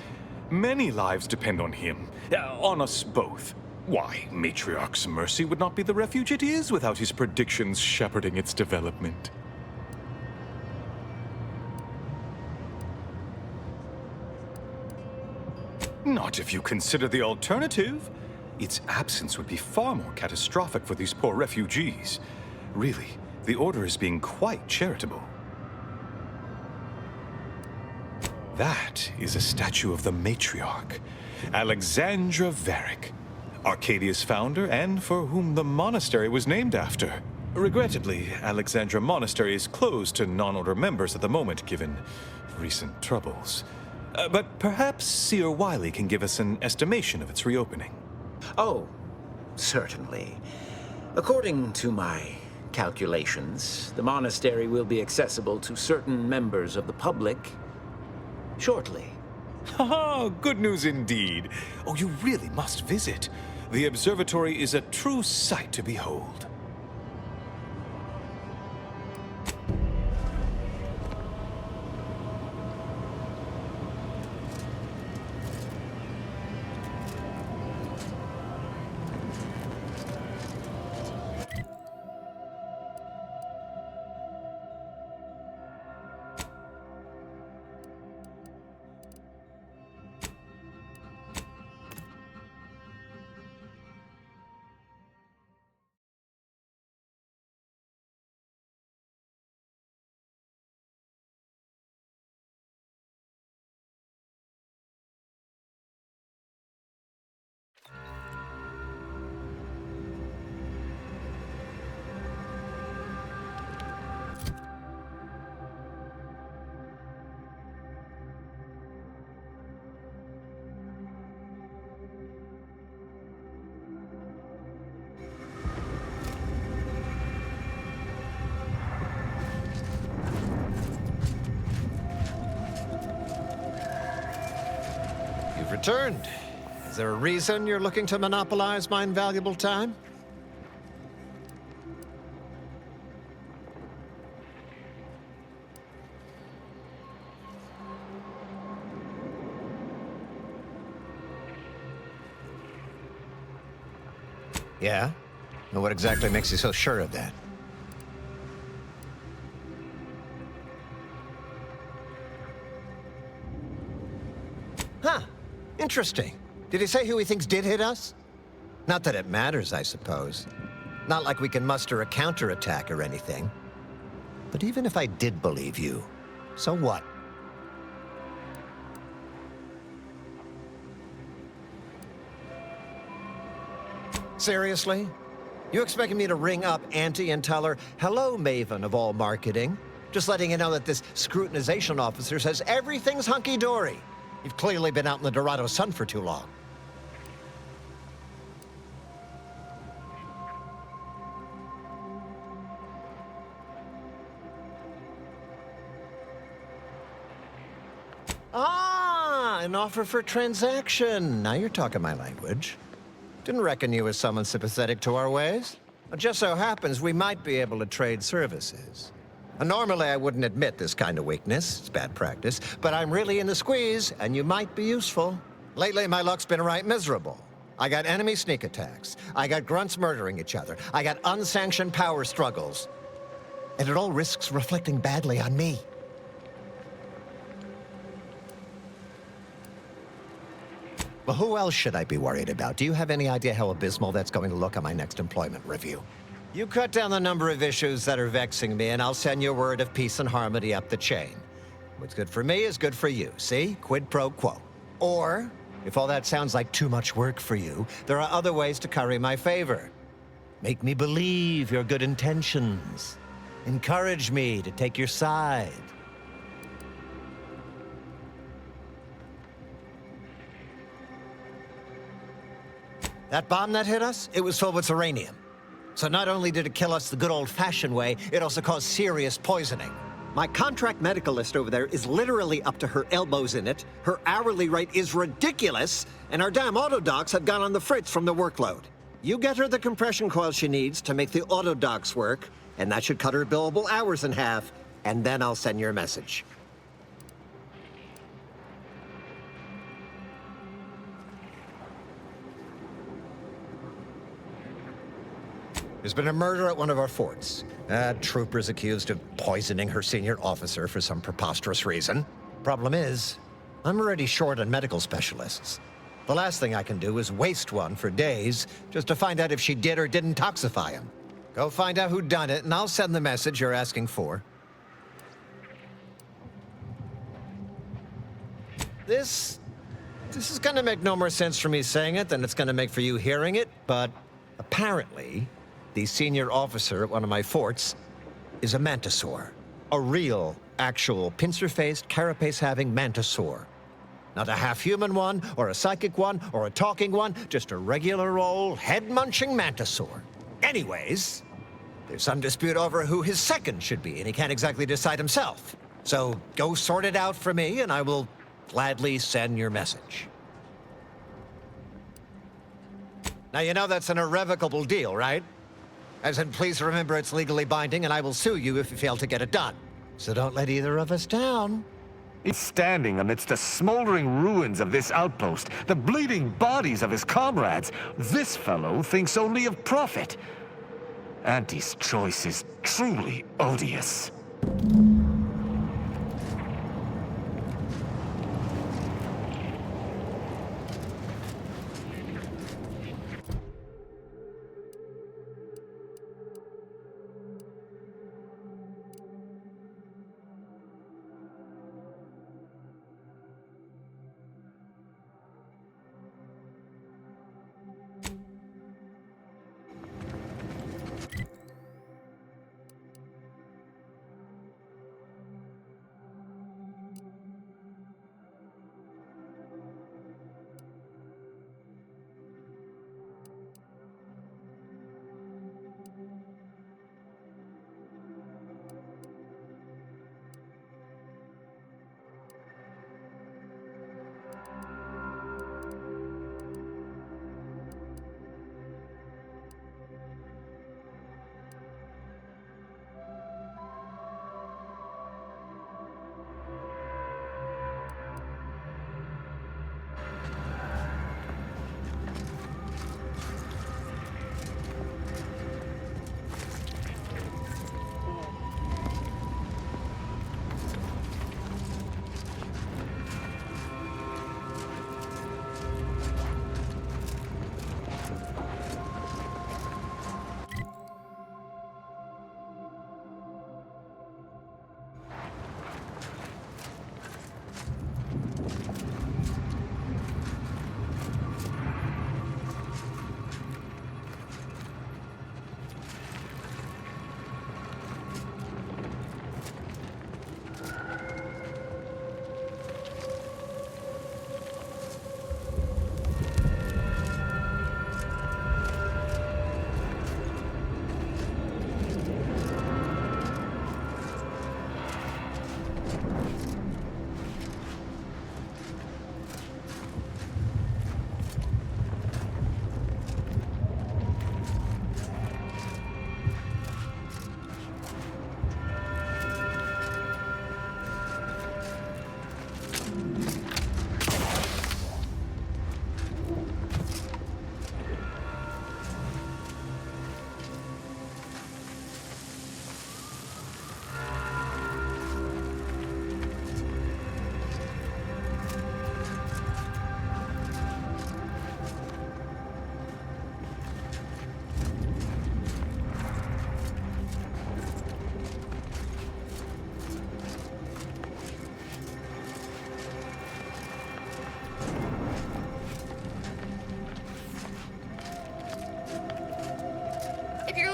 Many lives depend on him, on us both. Why, Matriarch's Mercy would not be the refuge it is without his predictions shepherding its development. Not if you consider the alternative. Its absence would be far more catastrophic for these poor refugees. Really, the Order is being quite charitable. That is a statue of the matriarch, Alexandra Varick, Arcadia's founder and for whom the monastery was named after. Regrettably, Alexandra Monastery is closed to non-Order members at the moment, given recent troubles. But perhaps Seer Wiley can give us an estimation of its reopening. Oh, certainly. According to my calculations, the monastery will be accessible to certain members of the public shortly. Haha, good news indeed. Oh, you really must visit. The observatory is a true sight to behold. Returned. Is there a reason you're looking to monopolize my invaluable time? Yeah? And what exactly makes you so sure of that? Huh. Interesting. Did he say who he thinks did hit us? Not that it matters, I suppose. Not like we can muster a counterattack or anything. But even if I did believe you, so what? Seriously? You expecting me to ring up Auntie and tell her, hello, Maven of all marketing? Just letting you know that this scrutinization officer says everything's hunky-dory. You've clearly been out in the Dorado sun for too long. Ah, an offer for transaction. Now you're talking my language. Didn't reckon you was someone sympathetic to our ways. It just so happens we might be able to trade services. Normally, I wouldn't admit this kind of weakness. It's bad practice. But I'm really in the squeeze, and you might be useful. Lately, my luck's been right miserable. I got enemy sneak attacks. I got grunts murdering each other. I got unsanctioned power struggles. And it all risks reflecting badly on me. Well, who else should I be worried about? Do you have any idea how abysmal that's going to look on my next employment review? You cut down the number of issues that are vexing me, and I'll send you a word of peace and harmony up the chain. What's good for me is good for you, see? Quid pro quo. Or, if all that sounds like too much work for you, there are other ways to curry my favor. Make me believe your good intentions. Encourage me to take your side. That bomb that hit us, it was filled with uranium. So not only did it kill us the good old-fashioned way, it also caused serious poisoning. My contract medicalist over there is literally up to her elbows in it, her hourly rate is ridiculous, and our damn auto docs have gone on the fritz from the workload. You get her the compression coil she needs to make the auto docs work, and that should cut her billable hours in half, and then I'll send your message. There's been a murder at one of our forts. Trooper's accused of poisoning her senior officer for some preposterous reason. Problem is, I'm already short on medical specialists. The last thing I can do is waste one for days just to find out if she did or didn't toxify him. Go find out who done it, and I'll send the message you're asking for. This is gonna make no more sense for me saying it than it's gonna make for you hearing it, but apparently, the senior officer at one of my forts is a mantisaur. A real, actual, pincer-faced, carapace-having mantisaur. Not a half-human one, or a psychic one, or a talking one, just a regular old, head-munching mantisaur. Anyways, there's some dispute over who his second should be, and he can't exactly decide himself. So go sort it out for me, and I will gladly send your message. Now, you know that's an irrevocable deal, right? As in, please remember it's legally binding, and I will sue you if you fail to get it done. So don't let either of us down. He's standing amidst the smoldering ruins of this outpost, the bleeding bodies of his comrades. This fellow thinks only of profit. Auntie's choice is truly odious.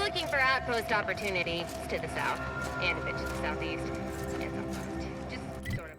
Looking for outpost opportunity, it's to the south, and a bit to the southeast, and southwest. Just sort of.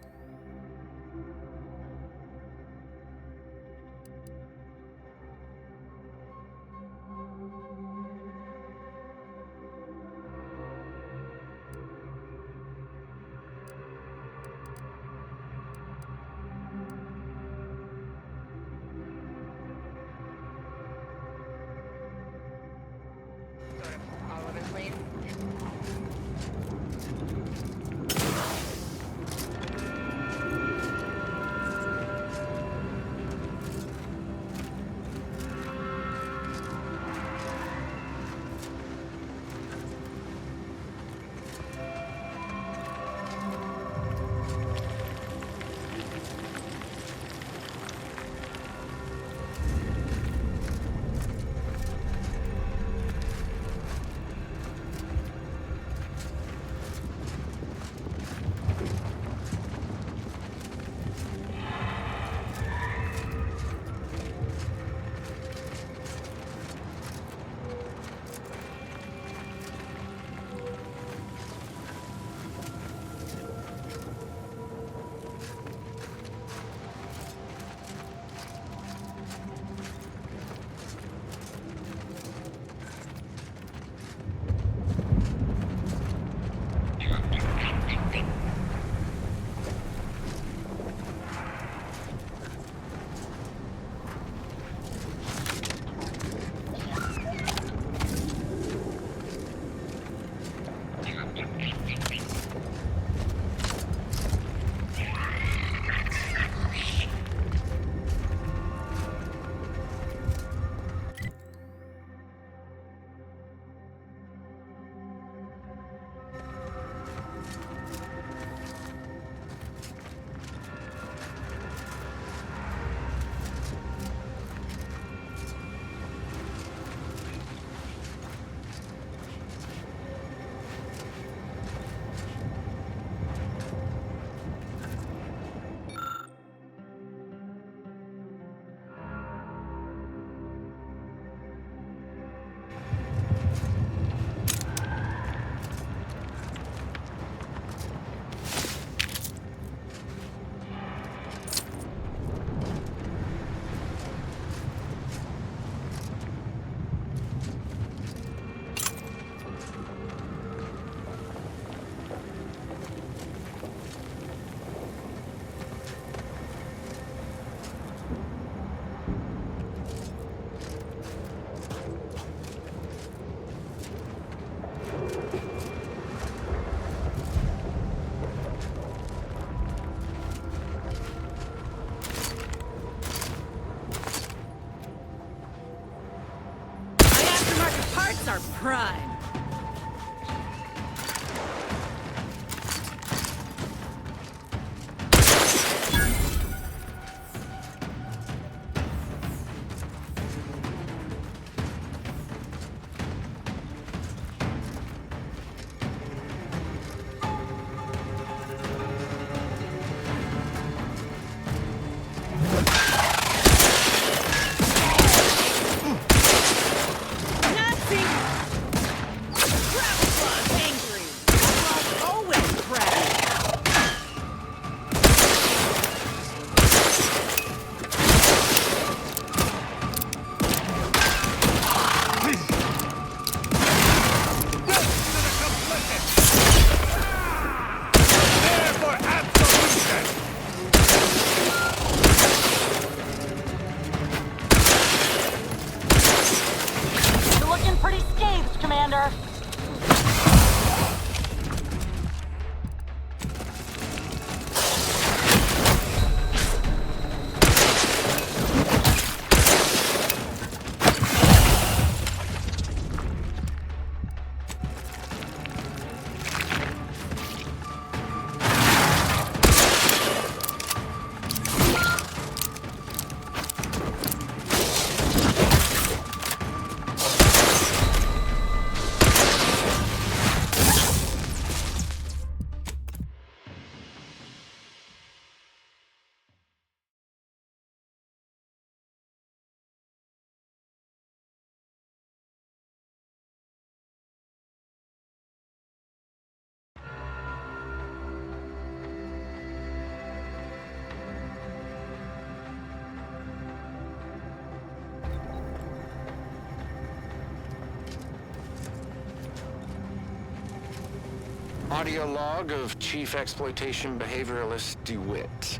Audio log of Chief Exploitation Behavioralist DeWitt.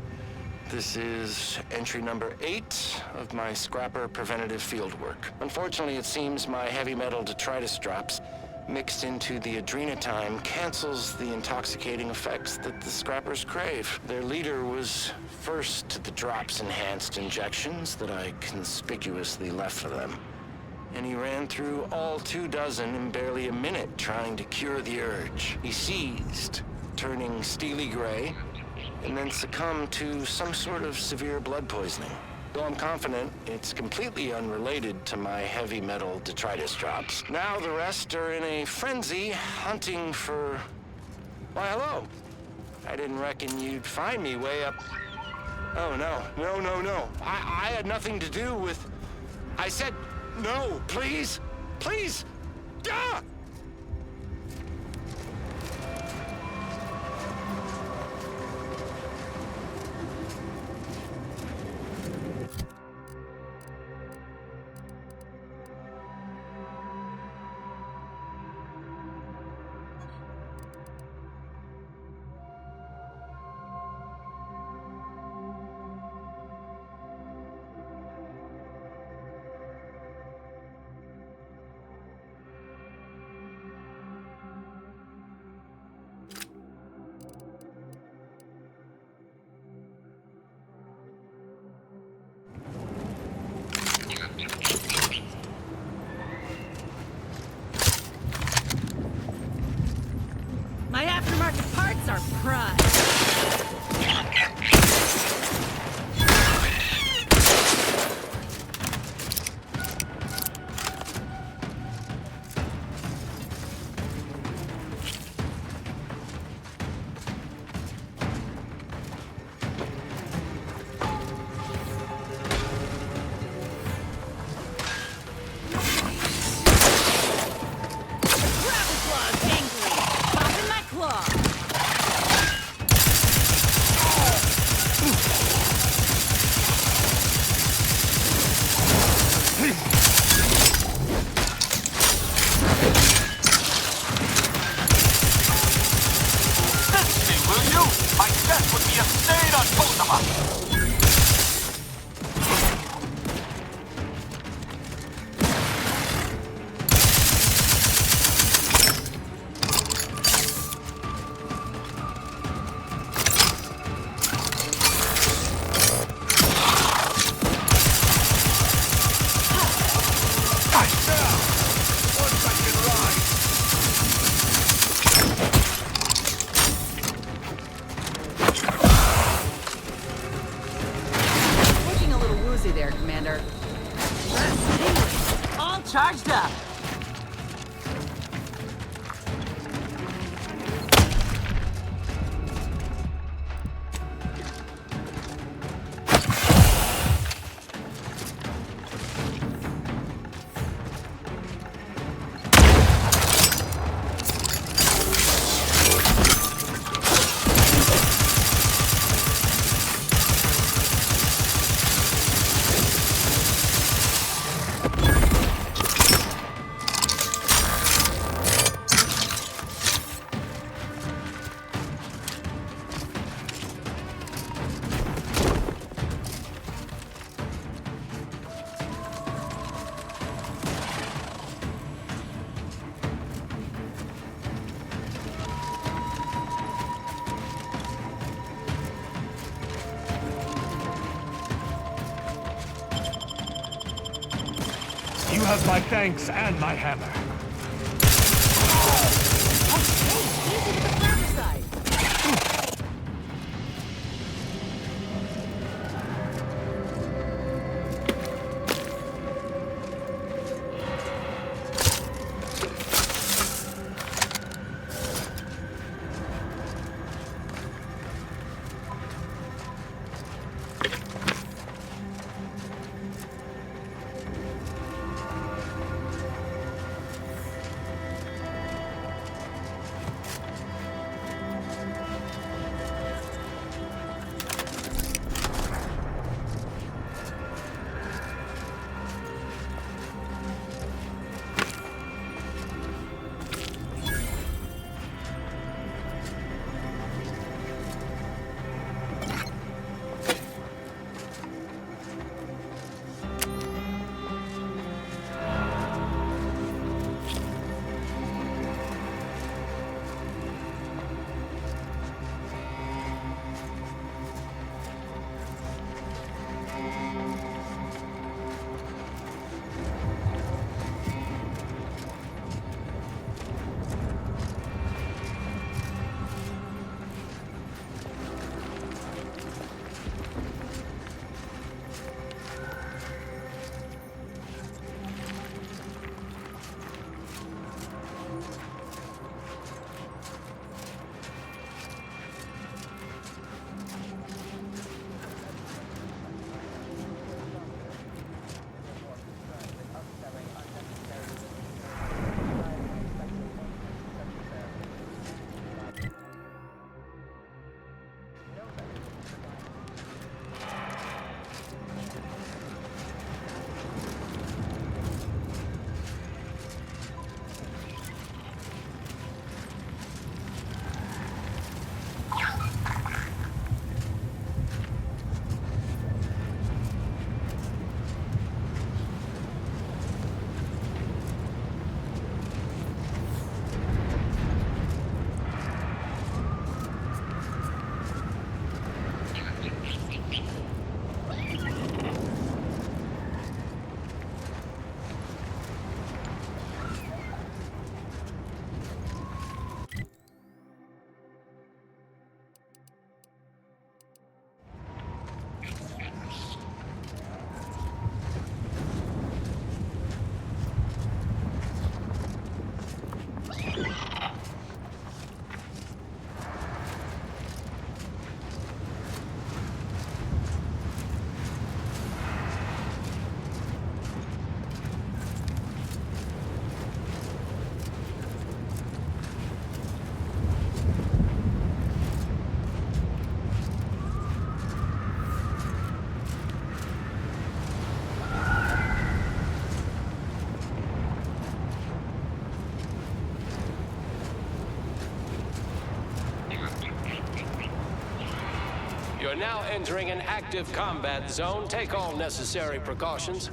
This is entry number 8 of my scrapper preventative fieldwork. Unfortunately, it seems my heavy metal detritus drops mixed into the adrenatime cancels the intoxicating effects that the scrappers crave. Their leader was first to the drops-enhanced injections that I conspicuously left for them. And he ran through all 24 in barely a minute trying to cure the urge. He seized, turning steely gray, and then succumbed to some sort of severe blood poisoning. Though I'm confident it's completely unrelated to my heavy metal detritus drops. Now the rest are in a frenzy hunting for... Why, hello. I didn't reckon you'd find me way up... Oh, no. No. I had nothing to do with... I said... No, please! Please! Ah! My aftermarket parts are prime. Charged up. You have my thanks and my hammer. You're now entering an active combat zone. Take all necessary precautions.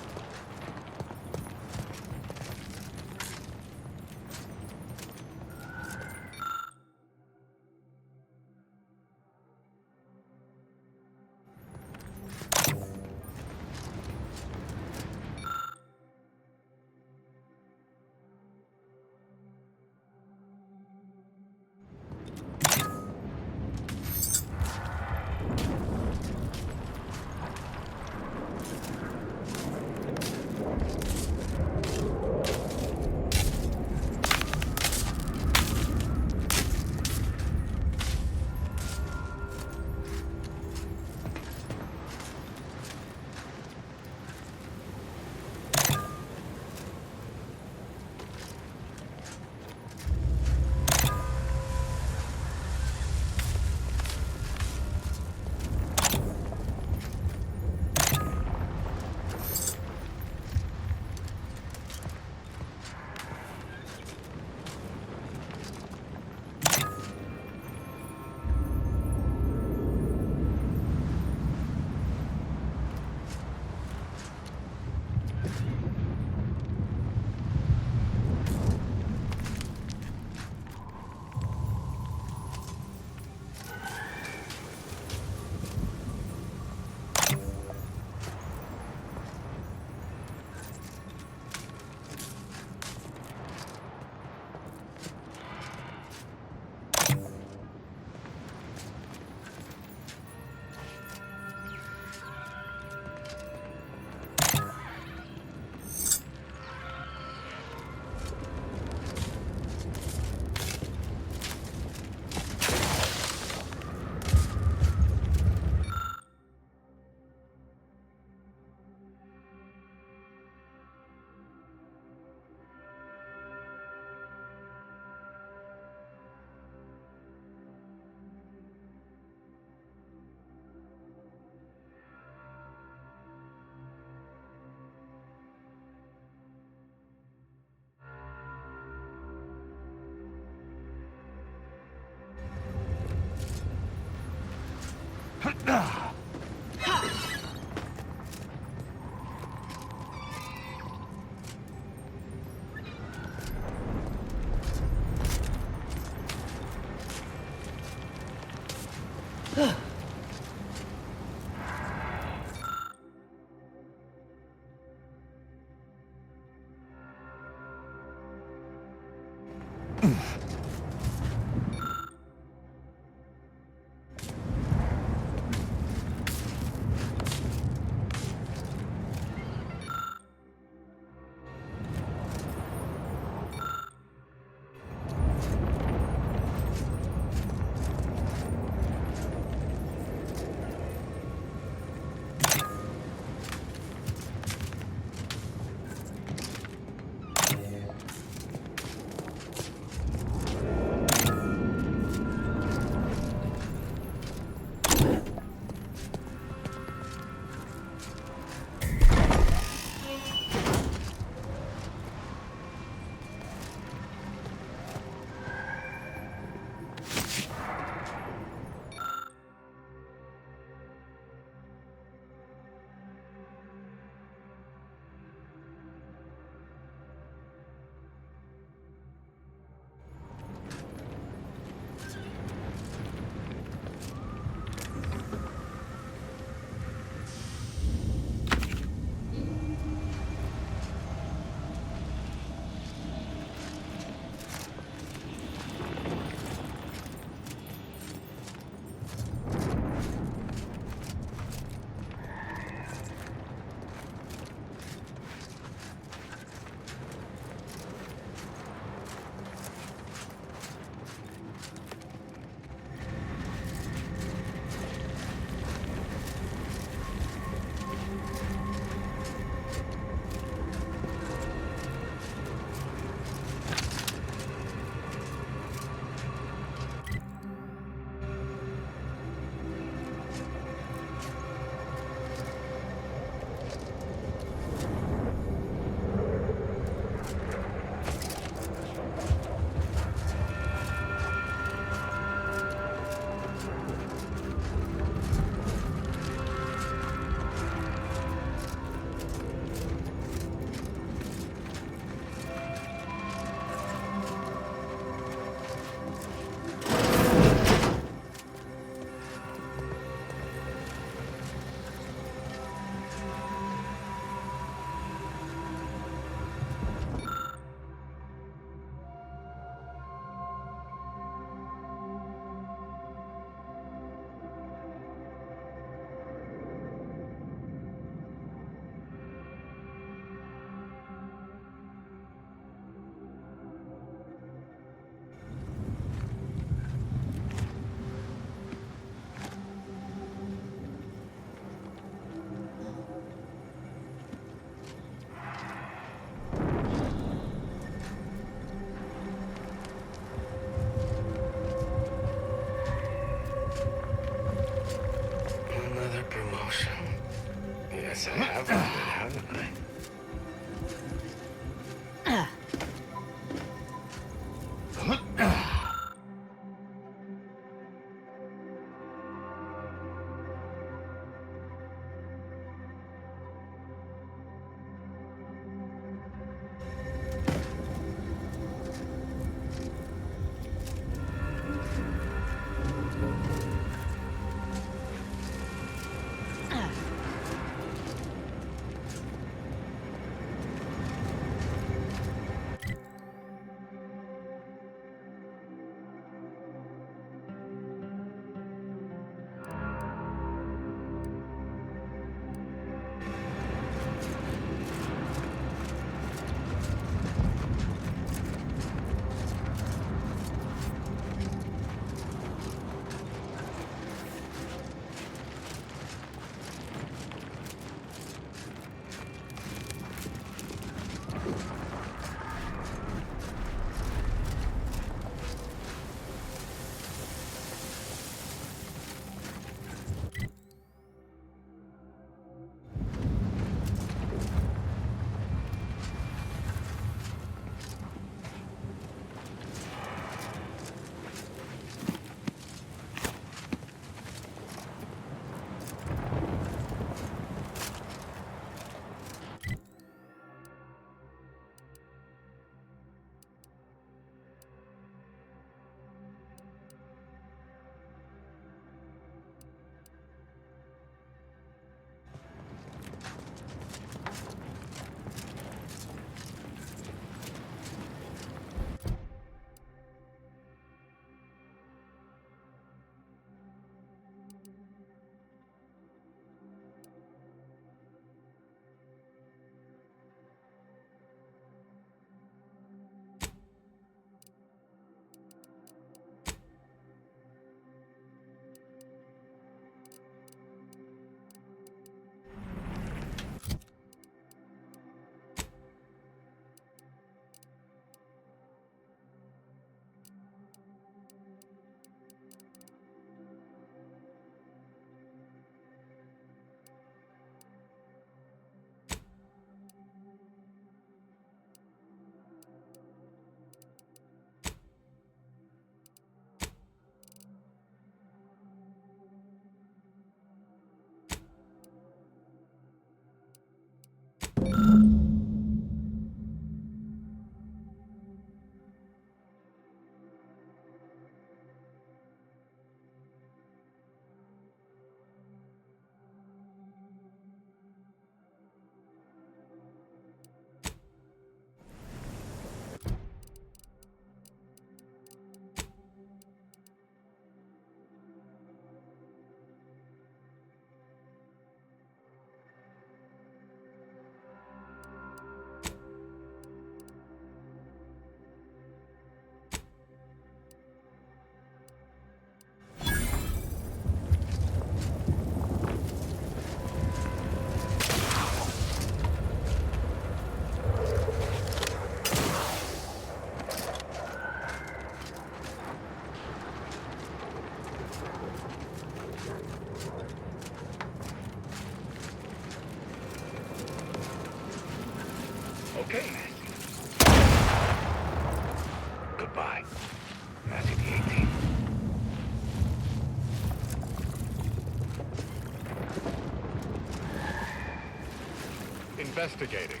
investigating.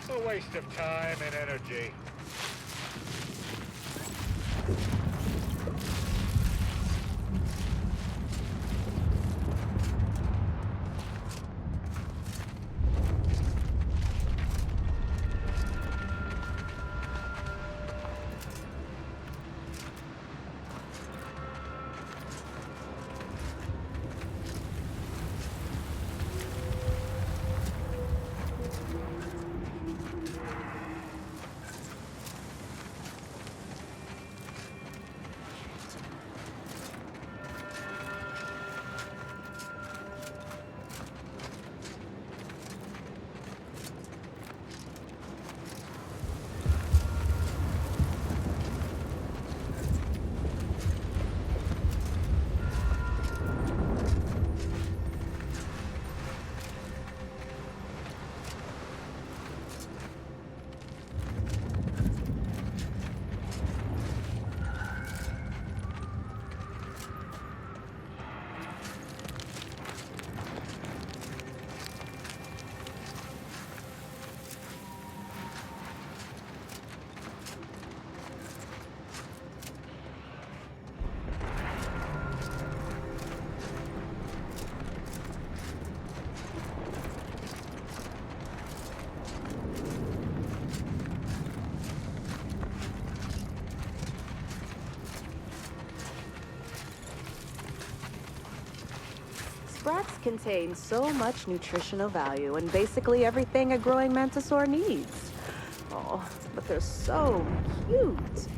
A waste of time and energy. Sprats contain so much nutritional value and basically everything a growing mantisaur needs. Oh, but they're so cute.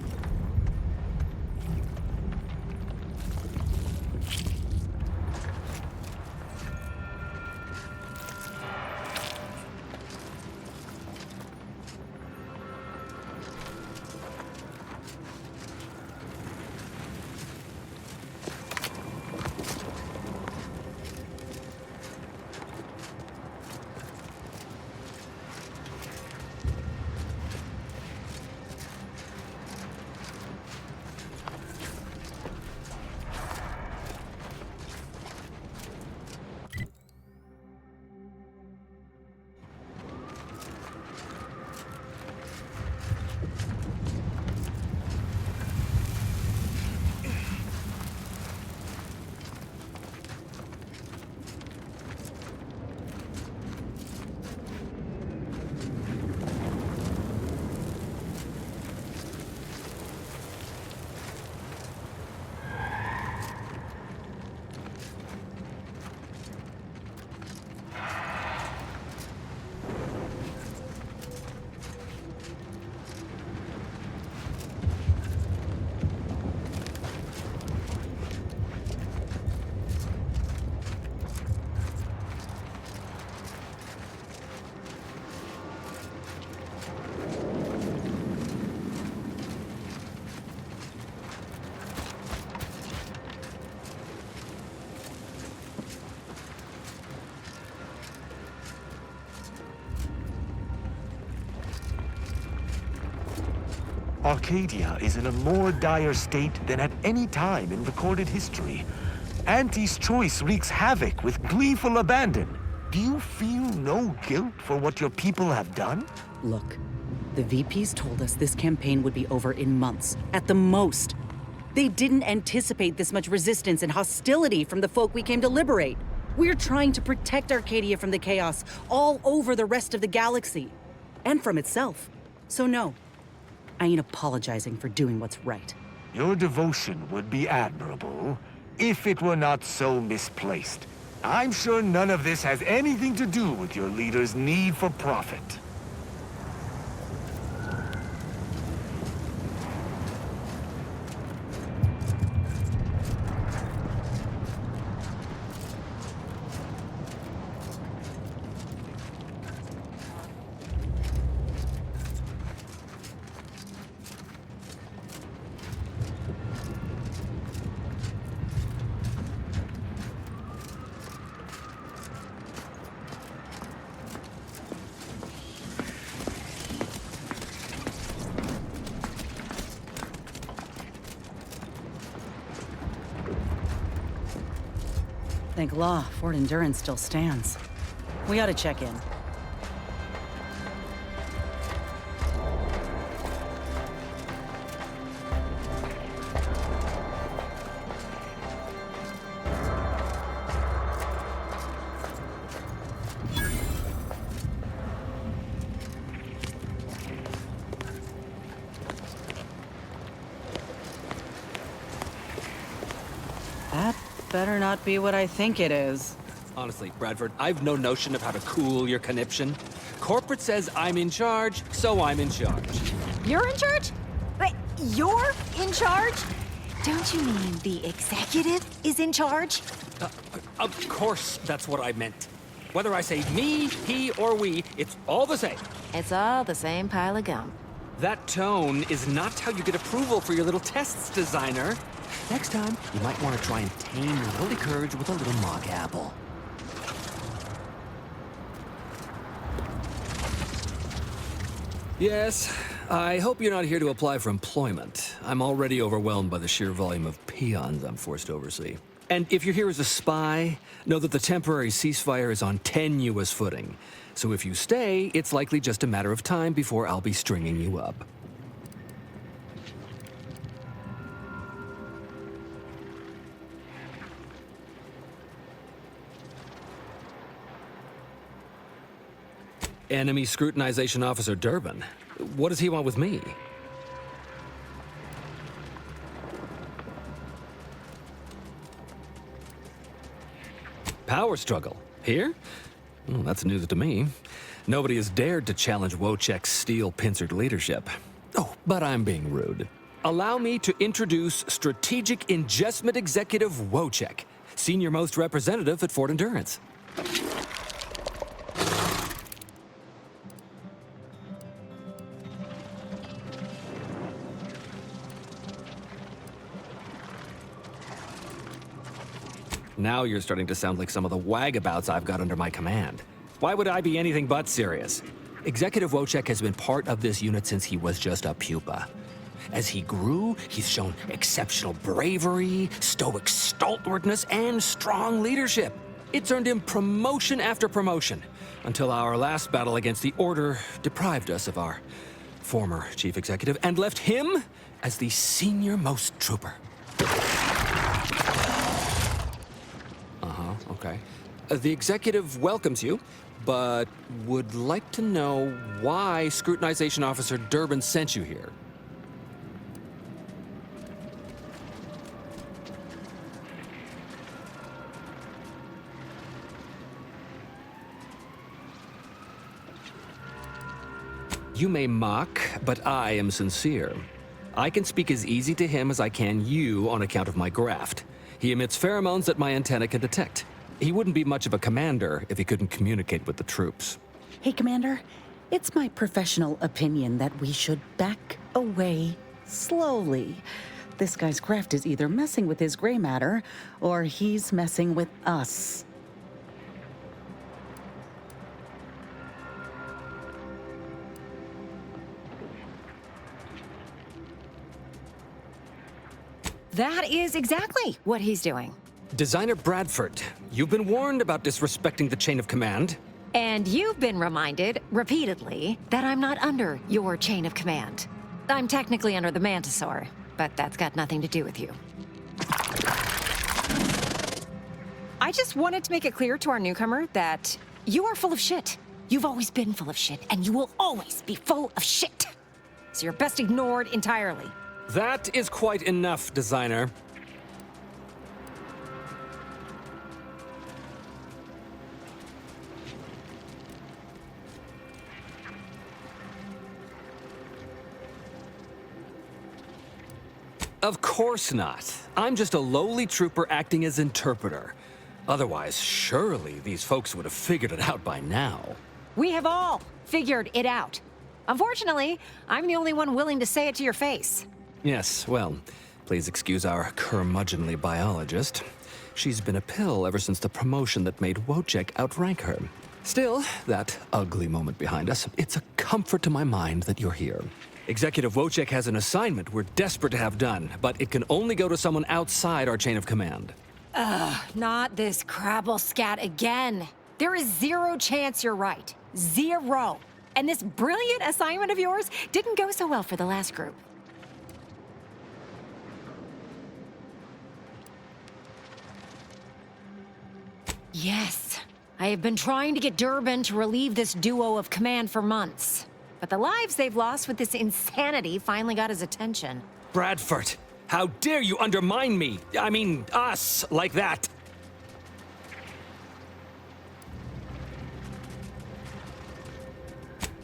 Arcadia is in a more dire state than at any time in recorded history. Auntie's choice wreaks havoc with gleeful abandon. Do you feel no guilt for what your people have done? Look, the VPs told us this campaign would be over in months, at the most. They didn't anticipate this much resistance and hostility from the folk we came to liberate. We're trying to protect Arcadia from the chaos all over the rest of the galaxy. And from itself. So no, I ain't apologizing for doing what's right. Your devotion would be admirable, if it were not so misplaced. I'm sure none of this has anything to do with your leader's need for profit. Thank law, Fort Endurance still stands. We ought to check in. better not be what I think it is. Honestly, Bradford, I've no notion of how to cool your conniption. Corporate says I'm in charge, so I'm in charge. You're in charge? Wait, you're in charge? Don't you mean the executive is in charge? Of course, that's what I meant. Whether I say me, he, or we, it's all the same. It's all the same pile of gum. That tone is not how you get approval for your little tests, designer. Next time, you might want to try and tame your holy courage with a little mock apple. Yes, I hope you're not here to apply for employment. I'm already overwhelmed by the sheer volume of peons I'm forced to oversee. And if you're here as a spy, know that the temporary ceasefire is on tenuous footing. So if you stay, it's likely just a matter of time before I'll be stringing you up. Enemy Scrutinization Officer Durbin. What does he want with me? Power struggle. Here? Well, that's news to me. Nobody has dared to challenge Wojciech's steel-pincered leadership. Oh, but I'm being rude. Allow me to introduce Strategic Ingestment Executive Wojciech, senior-most representative at Fort Endurance. Now you're starting to sound like some of the wagabouts I've got under my command. Why would I be anything but serious? Executive Wojciech has been part of this unit since he was just a pupa. As he grew, he's shown exceptional bravery, stoic stalwartness, and strong leadership. It's earned him promotion after promotion, until our last battle against the Order deprived us of our former chief executive and left him as the senior-most trooper. Okay. The executive welcomes you, but would like to know why Scrutinization Officer Durbin sent you here. You may mock, but I am sincere. I can speak as easy to him as I can you on account of my graft. He emits pheromones that my antenna can detect. He wouldn't be much of a commander if he couldn't communicate with the troops. Hey, Commander, it's my professional opinion that we should back away slowly. This guy's craft is either messing with his gray matter, or he's messing with us. That is exactly what he's doing. Designer Bradford, you've been warned about disrespecting the chain of command. And you've been reminded, repeatedly, that I'm not under your chain of command. I'm technically under the Mantisaur, but that's got nothing to do with you. I just wanted to make it clear to our newcomer that you are full of shit. You've always been full of shit, and you will always be full of shit. So you're best ignored entirely. That is quite enough, Designer. Of course not. I'm just a lowly trooper acting as interpreter. Otherwise, surely these folks would have figured it out by now. We have all figured it out. Unfortunately, I'm the only one willing to say it to your face. Yes, well, please excuse our curmudgeonly biologist. She's been a pill ever since the promotion that made Wojciech outrank her. Still, that ugly moment behind us, it's a comfort to my mind that you're here. Executive Wojciech has an assignment we're desperate to have done, but it can only go to someone outside our chain of command. Ugh, not this crabble scat again. There is zero chance you're right. Zero. And this brilliant assignment of yours didn't go so well for the last group. Yes, I have been trying to get Durbin to relieve this duo of command for months. But the lives they've lost with this insanity finally got his attention. Bradford, How dare you undermine me? I mean, us, like that?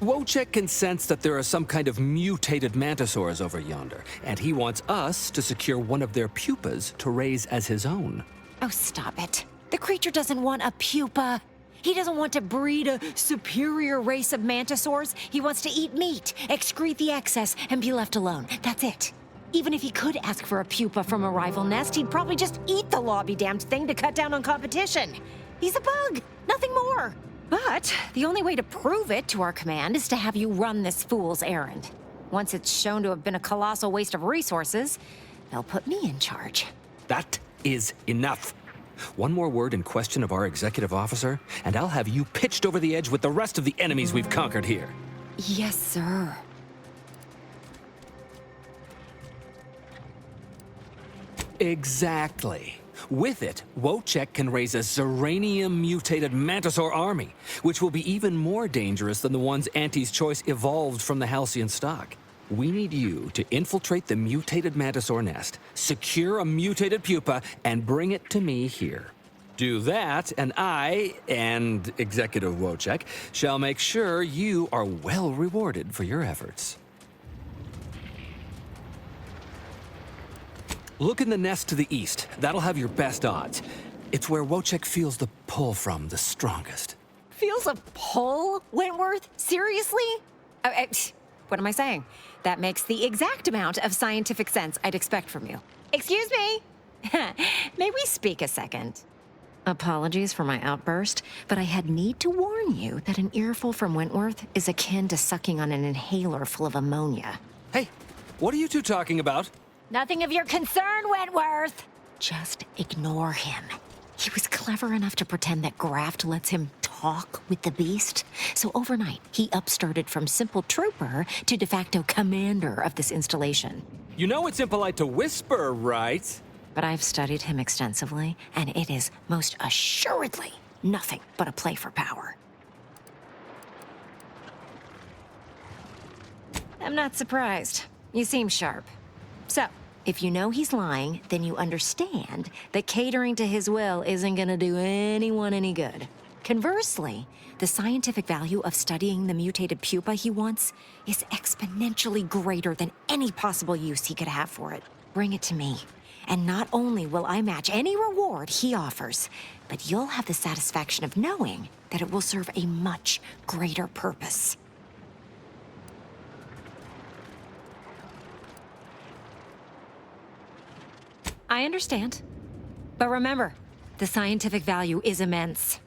Wojciech can sense that there are some kind of mutated mantisaurs over yonder, and he wants us to secure one of their pupas to raise as his own. Oh, stop it. The creature doesn't want a pupa. He doesn't want to breed a superior race of mantisaurs. He wants to eat meat, excrete the excess, and be left alone. That's it. Even if he could ask for a pupa from a rival nest, he'd probably just eat the law-be-damned thing to cut down on competition. He's a bug, nothing more. But the only way to prove it to our command is to have you run this fool's errand. Once it's shown to have been a colossal waste of resources, they'll put me in charge. That is enough. One more word in question of our executive officer, and I'll have you pitched over the edge with the rest of the enemies we've conquered here. Yes, sir. Exactly. With it, Wojciech can raise a Zeranium-mutated Mantisaur army, which will be even more dangerous than the ones Auntie's Choice evolved from the Halcyon stock. We need you to infiltrate the mutated Mantisaur nest, secure a mutated pupa, and bring it to me here. Do that, and I, and Executive Wojciech, shall make sure you are well rewarded for your efforts. Look in the nest to the east. That'll have your best odds. It's where Wojciech feels the pull from the strongest. Feels a pull, Wentworth? Seriously? What am I saying? That makes the exact amount of scientific sense I'd expect from you. Excuse me? May we speak a second? Apologies for my outburst, but I had need to warn you that an earful from Wentworth is akin to sucking on an inhaler full of ammonia. Hey, what are you two talking about? Nothing of your concern, Wentworth! Just ignore him. He was clever enough to pretend that graft lets him talk with the beast. So overnight, he upstarted from simple trooper to de facto commander of this installation. You know it's impolite to whisper, right? But I've studied him extensively, and it is most assuredly nothing but a play for power. I'm not surprised. You seem sharp. So, if you know he's lying, then you understand that catering to his will isn't gonna do anyone any good. Conversely, the scientific value of studying the mutated pupa he wants is exponentially greater than any possible use he could have for it. Bring it to me, and not only will I match any reward he offers, but you'll have the satisfaction of knowing that it will serve a much greater purpose. I understand. But remember, the scientific value is immense.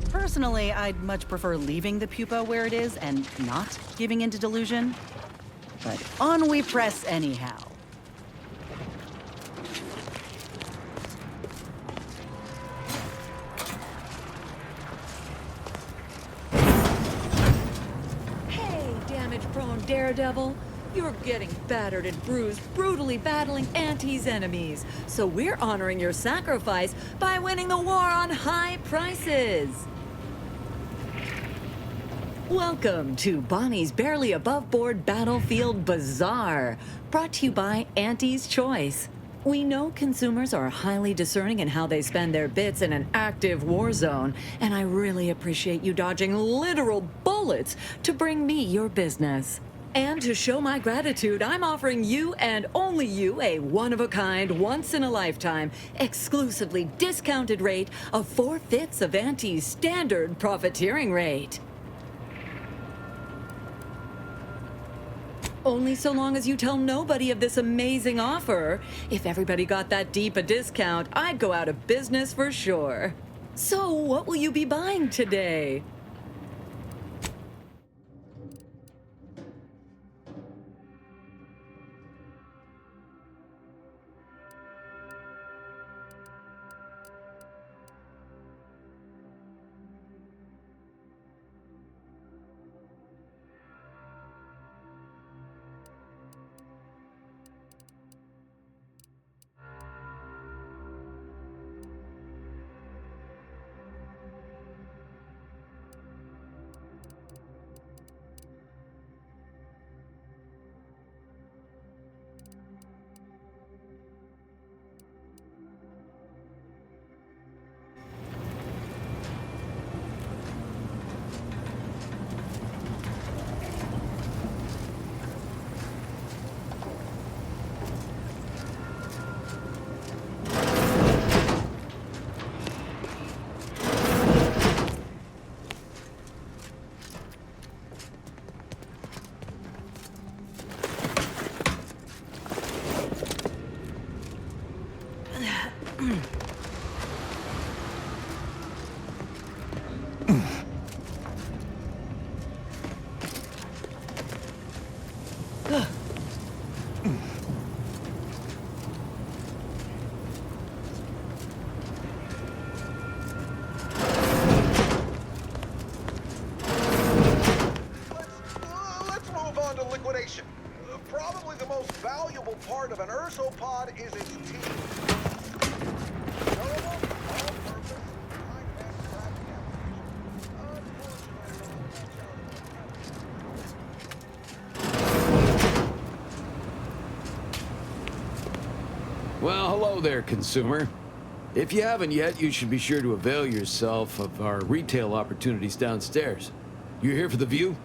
Personally, I'd much prefer leaving the pupa where it is and not giving into delusion. But on we press anyhow. Hey, damage-prone daredevil. You're getting battered and bruised, brutally battling Auntie's enemies. So we're honoring your sacrifice by winning the war on high prices. Welcome to Bonnie's Barely Above Board Battlefield Bazaar, brought to you by Auntie's Choice. We know consumers are highly discerning in how they spend their bits in an active war zone, and I really appreciate you dodging literal bullets to bring me your business. And to show my gratitude, I'm offering you and only you a one-of-a-kind, once-in-a-lifetime, exclusively discounted rate of 4/5 of Auntie's standard profiteering rate. Only so long as you tell nobody of this amazing offer. If everybody got that deep a discount, I'd go out of business for sure. So, what will you be buying today? Let's move on to liquidation. Probably the most valuable part of an ursopod is its teeth. Durable, all-purpose, high-tech crafting Well, hello there, consumer. If you haven't yet, you should be sure to avail yourself of our retail opportunities downstairs. You here for the view?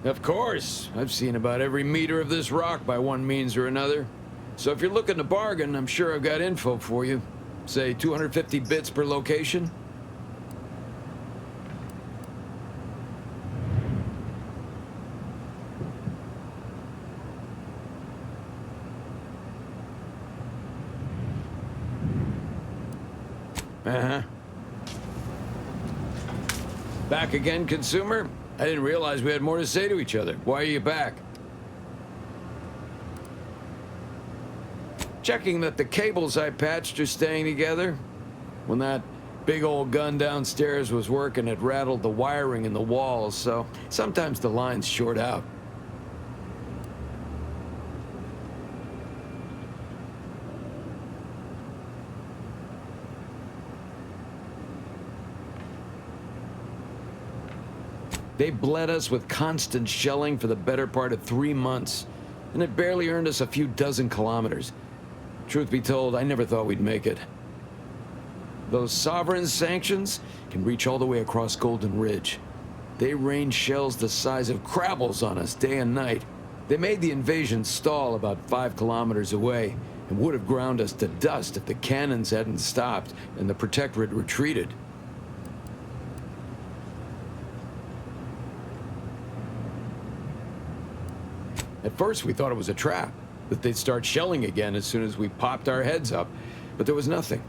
Of course. I've seen about every meter of this rock by one means or another. So if you're looking to bargain, I'm sure I've got info for you. Say 250 bits per location? Uh-huh. Back again, consumer? I didn't realize we had more to say to each other. Why are you back? Checking that the cables I patched are staying together. When that big old gun downstairs was working, it rattled the wiring in the walls, so sometimes the lines short out. They bled us with constant shelling for the better part of 3 months, and it barely earned us a few dozen kilometers. Truth be told, I never thought we'd make it. Those sovereign sanctions can reach all the way across Golden Ridge. They rain shells the size of crabbles on us day and night. They made the invasion stall about 5 kilometers away, and would have ground us to dust if the cannons hadn't stopped and the Protectorate retreated. At first, we thought it was a trap, that they'd start shelling again as soon as we popped our heads up, but there was nothing.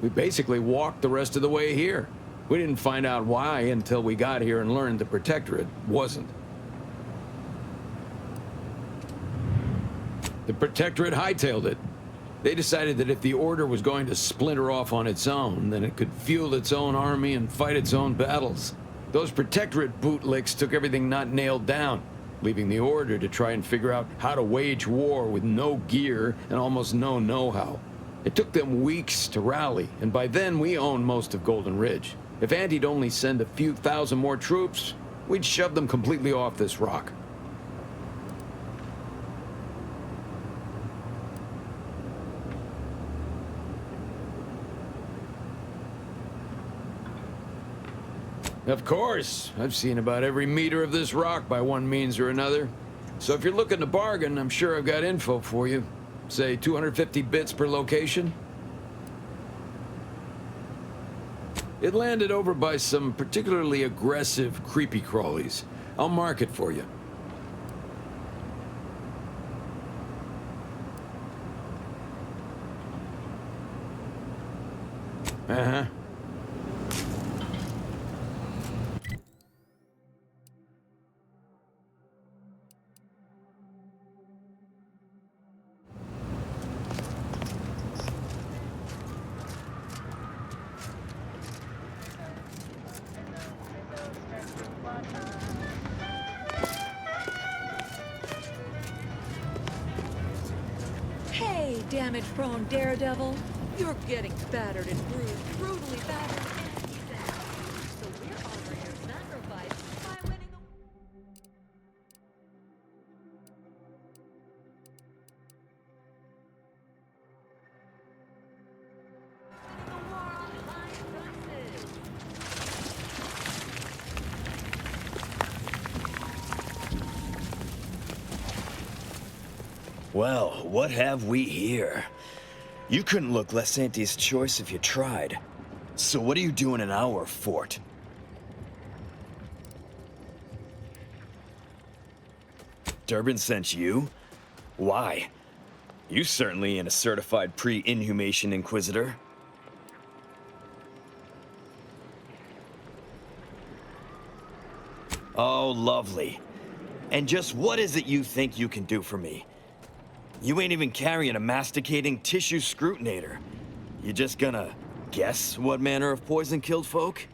We basically walked the rest of the way here. We didn't find out why until we got here and learned the Protectorate wasn't. The Protectorate hightailed it. They decided that if the Order was going to splinter off on its own, then it could fuel its own army and fight its own battles. Those Protectorate bootlicks took everything not nailed down, leaving the Order to try and figure out how to wage war with no gear and almost no know-how. It took them weeks to rally, and by then we owned most of Golden Ridge. If Auntie'd only send a few thousand more troops, we'd shove them completely off this rock. Of course. I've seen about every meter of this rock by one means or another. So if you're looking to bargain, I'm sure I've got info for you. Say 250 bits per location? It landed over by some particularly aggressive creepy crawlies. I'll mark it for you. Uh-huh. Hey, damage-prone daredevil. You're getting battered and bruised, brutally battered and dead. So we're honoring your sacrifice by winning the... Well, what have we here? You couldn't look less Auntie's choice if you tried. So what are you doing in our fort? Durbin sent you? Why? You certainly ain't a certified pre-inhumation inquisitor. Oh, lovely. And just what is it you think you can do for me? You ain't even carrying a masticating tissue scrutinator. You just gonna guess what manner of poison killed folk?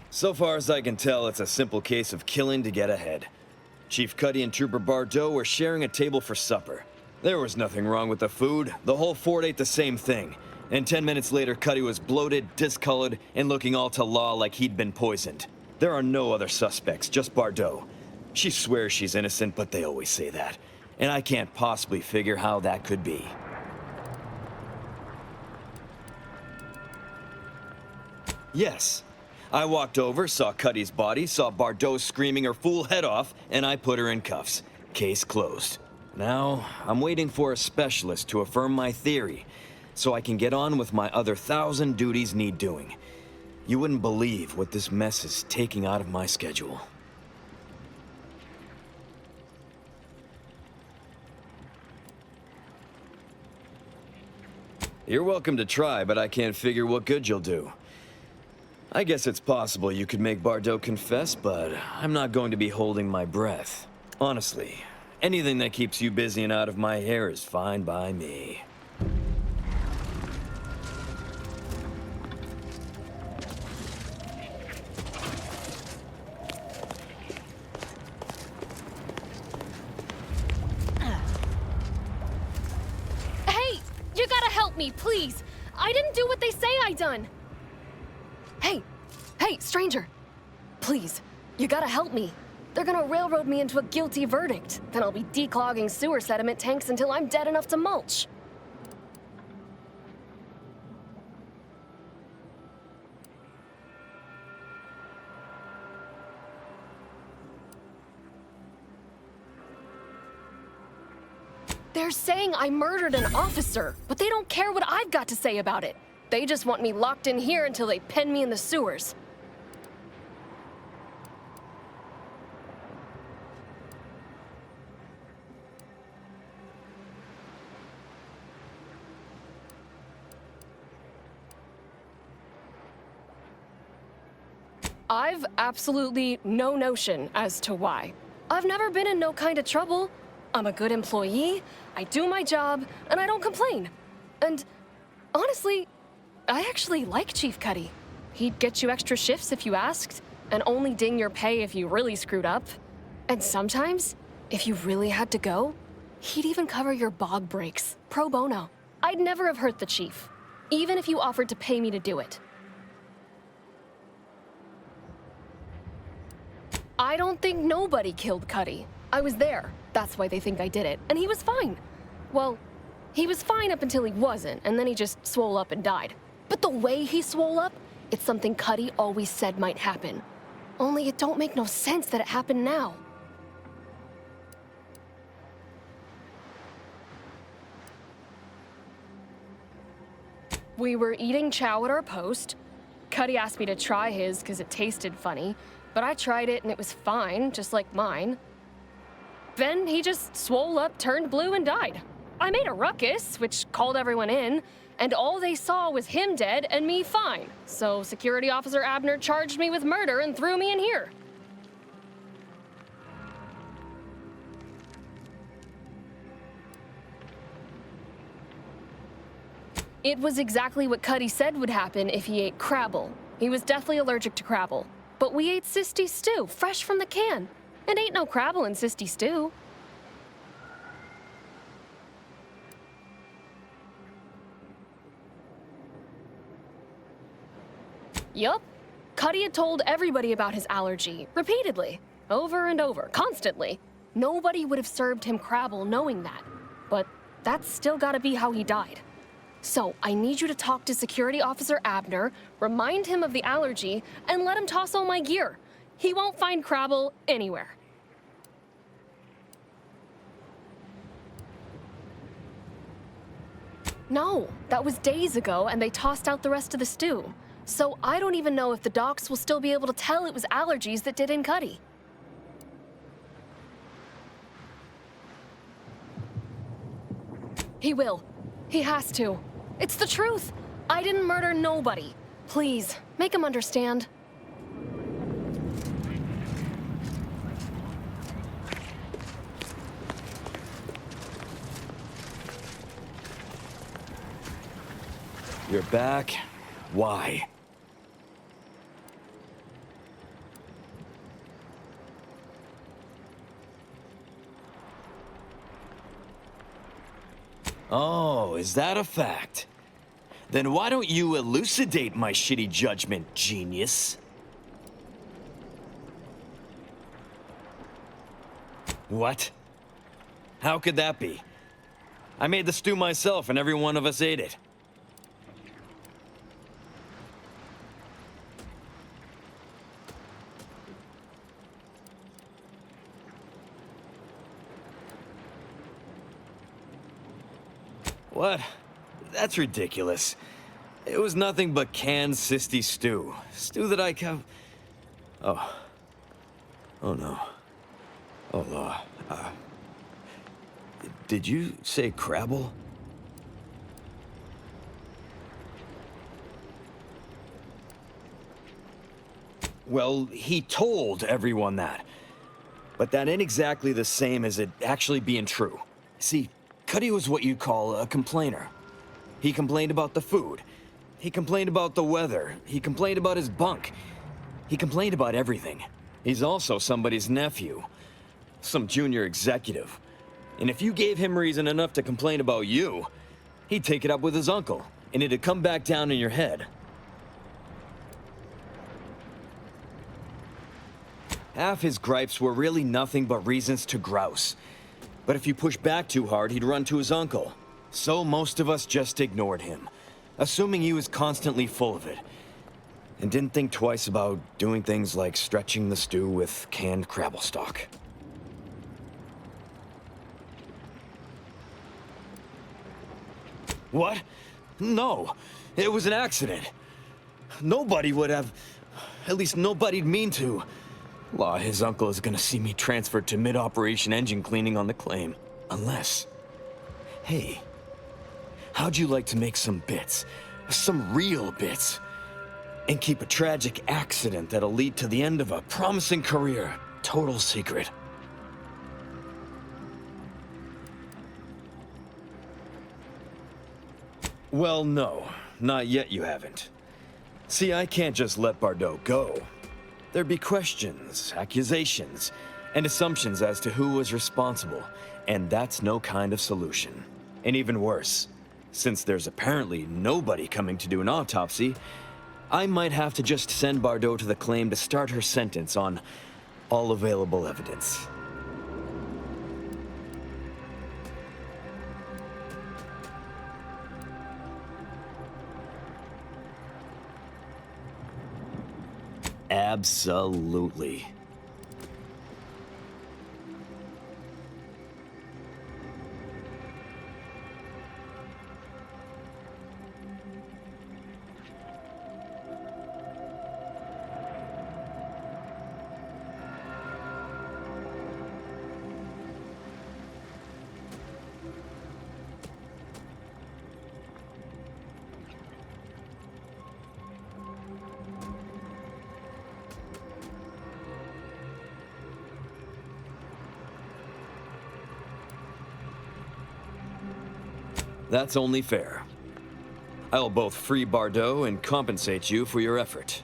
So far as I can tell, it's a simple case of killing to get ahead. Chief Cuddy and Trooper Bardot were sharing a table for supper. There was nothing wrong with the food. The whole fort ate the same thing. And 10 minutes later, Cuddy was bloated, discolored, and looking all to law like he'd been poisoned. There are no other suspects, just Bardot. She swears she's innocent, but they always say that. And I can't possibly figure how that could be. Yes. I walked over, saw Cuddy's body, saw Bardot screaming her fool head off, and I put her in cuffs. Case closed. Now, I'm waiting for a specialist to affirm my theory, so I can get on with my other 1,000 duties need doing. You wouldn't believe what this mess is taking out of my schedule. You're welcome to try, but I can't figure what good you'll do. I guess it's possible you could make Bardot confess, but I'm not going to be holding my breath. Honestly, anything that keeps you busy and out of my hair is fine by me. Hey! You gotta help me, please! I didn't do what they say I done! Hey, stranger! Please, you gotta help me. They're gonna railroad me into a guilty verdict. Then I'll be declogging sewer sediment tanks until I'm dead enough to mulch. They're saying I murdered an officer, but they don't care what I've got to say about it. They just want me locked in here until they pen me in the sewers. I've absolutely no notion as to why. I've never been in no kind of trouble. I'm a good employee, I do my job, and I don't complain. And honestly, I actually like Chief Cuddy. He'd get you extra shifts if you asked, and only ding your pay if you really screwed up. And sometimes, if you really had to go, he'd even cover your bog breaks, pro bono. I'd never have hurt the chief, even if you offered to pay me to do it. I don't think nobody killed Cuddy. I was there. That's why they think I did it. And he was fine. Well, he was fine up until he wasn't, and then he just swole up and died. But the way he swole up, it's something Cuddy always said might happen. Only it don't make no sense that it happened now. We were eating chow at our post. Cuddy asked me to try his because it tasted funny. But I tried it and it was fine, just like mine. Then he just swole up, turned blue, and died. I made a ruckus, which called everyone in, and all they saw was him dead and me fine. So Security Officer Abner charged me with murder and threw me in here. It was exactly what Cuddy said would happen if he ate crabble. He was deathly allergic to crabble. But we ate sisty stew, fresh from the can. And ain't no crabble in sisty stew. Yup. Cuddy had told everybody about his allergy, repeatedly. Over and over, constantly. Nobody would have served him crabble knowing that. But that's still gotta be how he died. So, I need you to talk to Security Officer Abner, remind him of the allergy, and let him toss all my gear. He won't find crabble anywhere. No, that was days ago, and they tossed out the rest of the stew. So I don't even know if the docs will still be able to tell it was allergies that did in Cuddy. He will. He has to. It's the truth. I didn't murder nobody. Please, make him understand. You're back? Why? Oh, is that a fact? Then why don't you elucidate my shitty judgment, genius? What? How could that be? I made the stew myself and every one of us ate it. What? That's ridiculous. It was nothing but canned cysty stew. Stew that I have... Oh. Oh no. Oh no. Did you say crabble? Well, he told everyone that. But that ain't exactly the same as it actually being true. See, Cuddy was what you'd call a complainer. He complained about the food. He complained about the weather. He complained about his bunk. He complained about everything. He's also somebody's nephew. Some junior executive. And if you gave him reason enough to complain about you, he'd take it up with his uncle, and it'd come back down in your head. Half his gripes were really nothing but reasons to grouse. But if you push back too hard, he'd run to his uncle. So most of us just ignored him, assuming he was constantly full of it. And didn't think twice about doing things like stretching the stew with canned crabble stock. What? No, it was an accident. Nobody would have... At least nobody'd mean to. Law, his uncle is gonna see me transferred to mid-operation engine cleaning on the claim. Unless... Hey, how'd you like to make some bits? Some real bits? And keep a tragic accident that'll lead to the end of a promising career. Total secret. Well, no. Not yet you haven't. See, I can't just let Bardot go. There'd be questions, accusations, and assumptions as to who was responsible, and that's no kind of solution. And even worse, since there's apparently nobody coming to do an autopsy, I might have to just send Bardot to the claim to start her sentence on all available evidence. Absolutely. That's only fair. I'll both free Bardot and compensate you for your effort.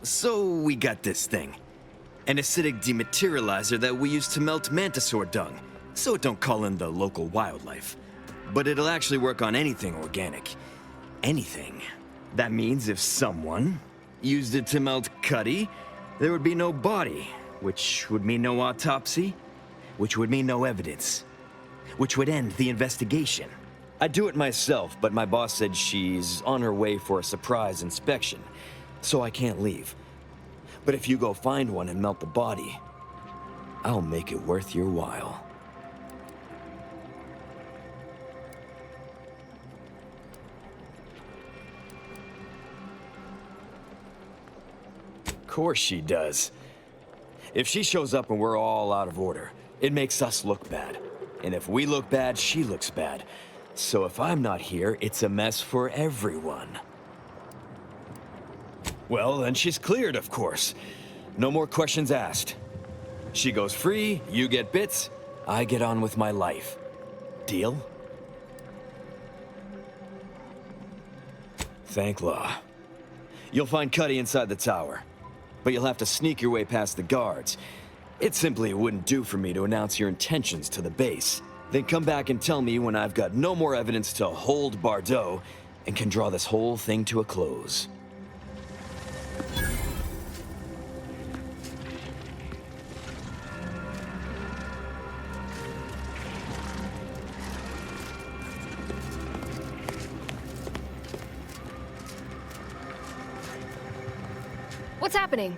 So we got this thing. An acidic dematerializer that we use to melt mantisaur dung, so it don't call in the local wildlife. But it'll actually work on anything organic. Anything. That means if someone used it to melt Cuddy, there would be no body, which would mean no autopsy, which would mean no evidence, which would end the investigation. I'd do it myself, but my boss said she's on her way for a surprise inspection, so I can't leave. But if you go find one and melt the body, I'll make it worth your while. course she does. If she shows up and we're all out of order, it makes us look bad. And if we look bad, she looks bad. So if I'm not here, it's a mess for everyone. Well, then she's cleared, of course. No more questions asked. She goes free, you get bits, I get on with my life. Deal? Thank law. You'll find Cuddy inside the tower, but you'll have to sneak your way past the guards. It simply wouldn't do for me to announce your intentions to the base. Then come back and tell me when I've got no more evidence to hold Bardot and can draw this whole thing to a close. What's happening?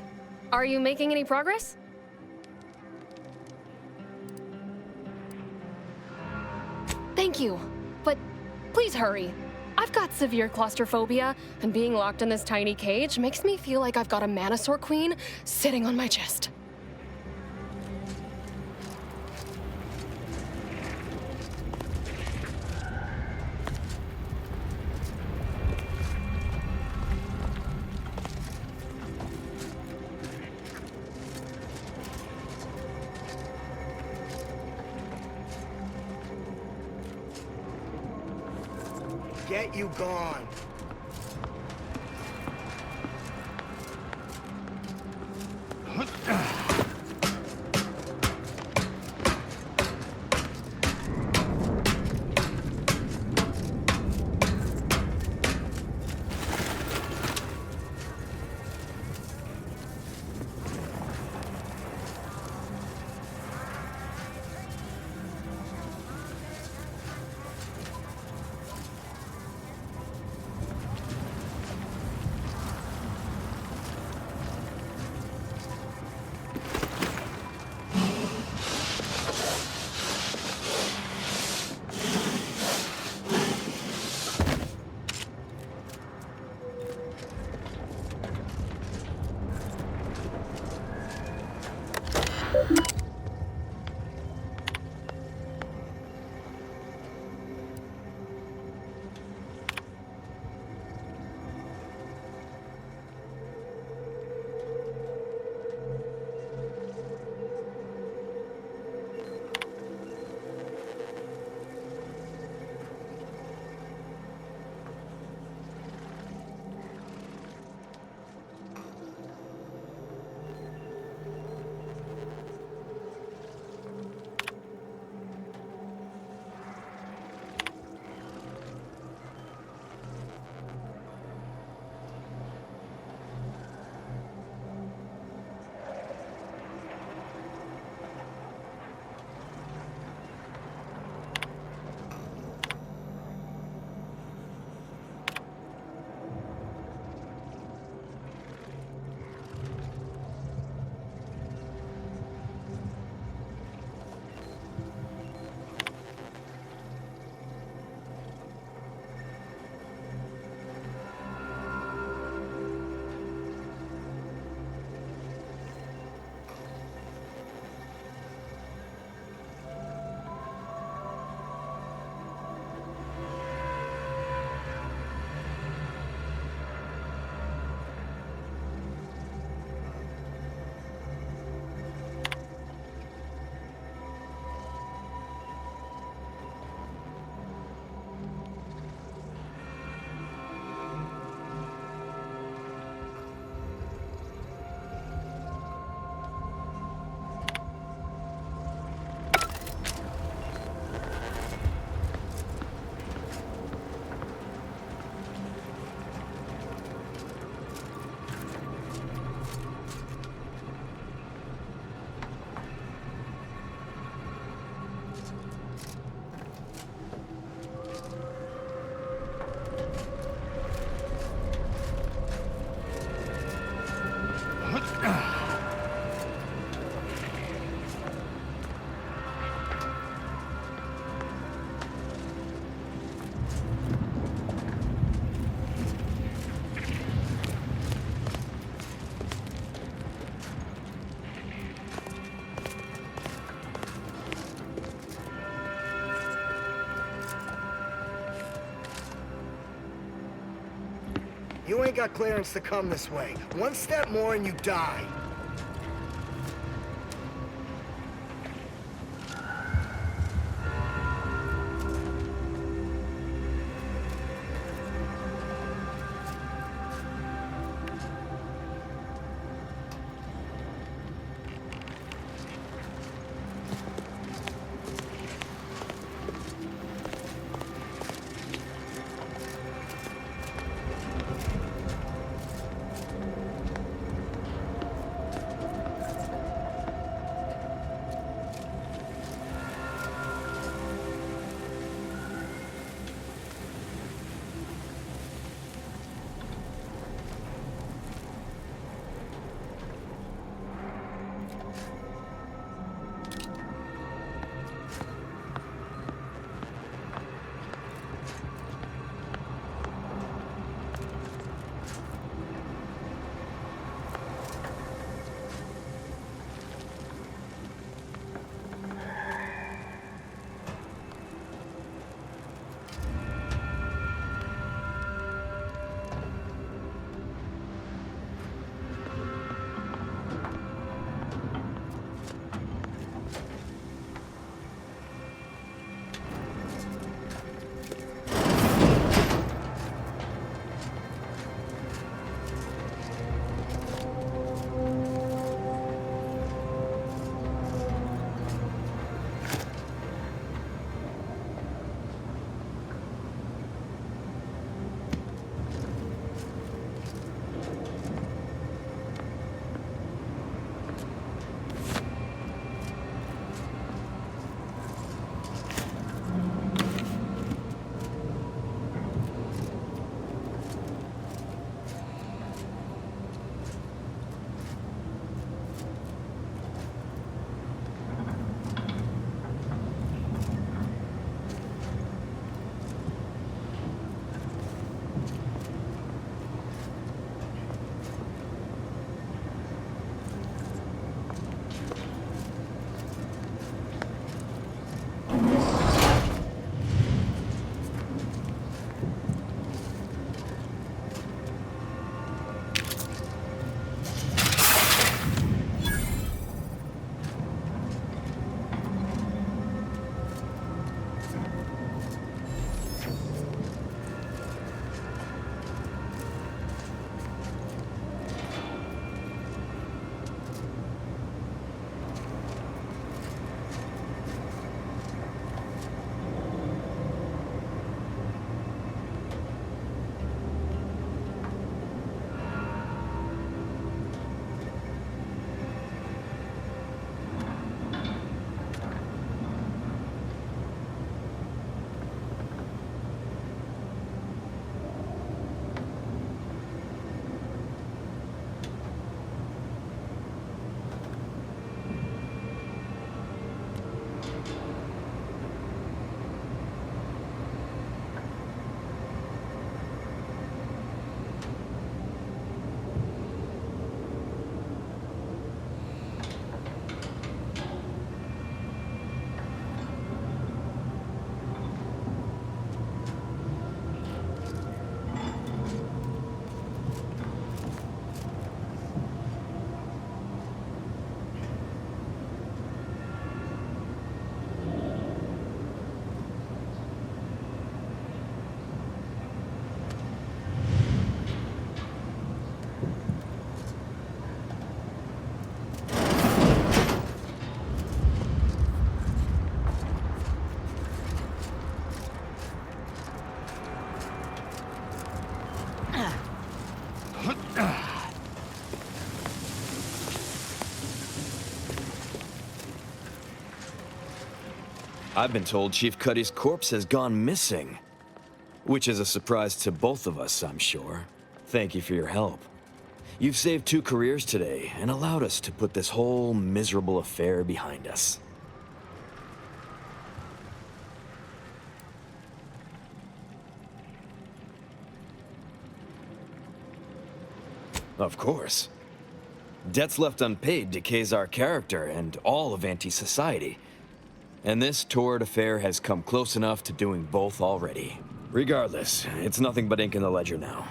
Are you making any progress? Thank you, but please hurry. I've got severe claustrophobia, and being locked in this tiny cage makes me feel like I've got a Manosaur queen sitting on my chest. Get you gone. ain't got clearance to come this way. One step more and you die. I've been told Chief Cuddy's corpse has gone missing. Which is a surprise to both of us, I'm sure. Thank you for your help. You've saved 2 careers today and allowed us to put this whole miserable affair behind us. Of course. Debts left unpaid decays our character and all of anti-society. And this torrid affair has come close enough to doing both already. Regardless, it's nothing but ink in the ledger now.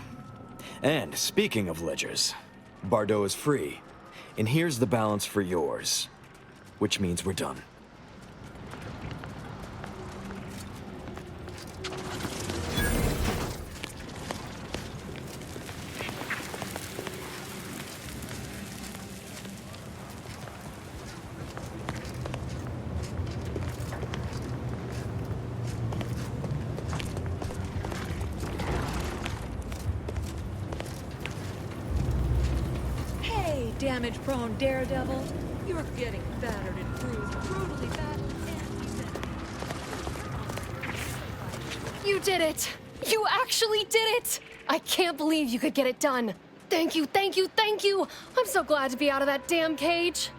And speaking of ledgers, Bardot is free. And here's the balance for yours. Which means we're done. Damage-prone daredevil. You're getting battered and bruised, brutally battered, and You did it! You actually did it! I can't believe you could get it done. Thank you, thank you, thank you! I'm so glad to be out of that damn cage.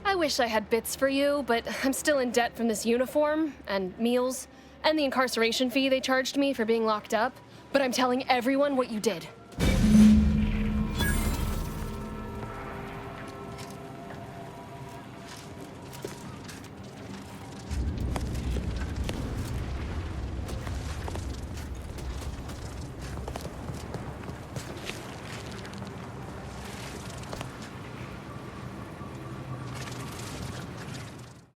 I wish I had bits for you, but I'm still in debt from this uniform, and meals, and the incarceration fee they charged me for being locked up. But I'm telling everyone what you did.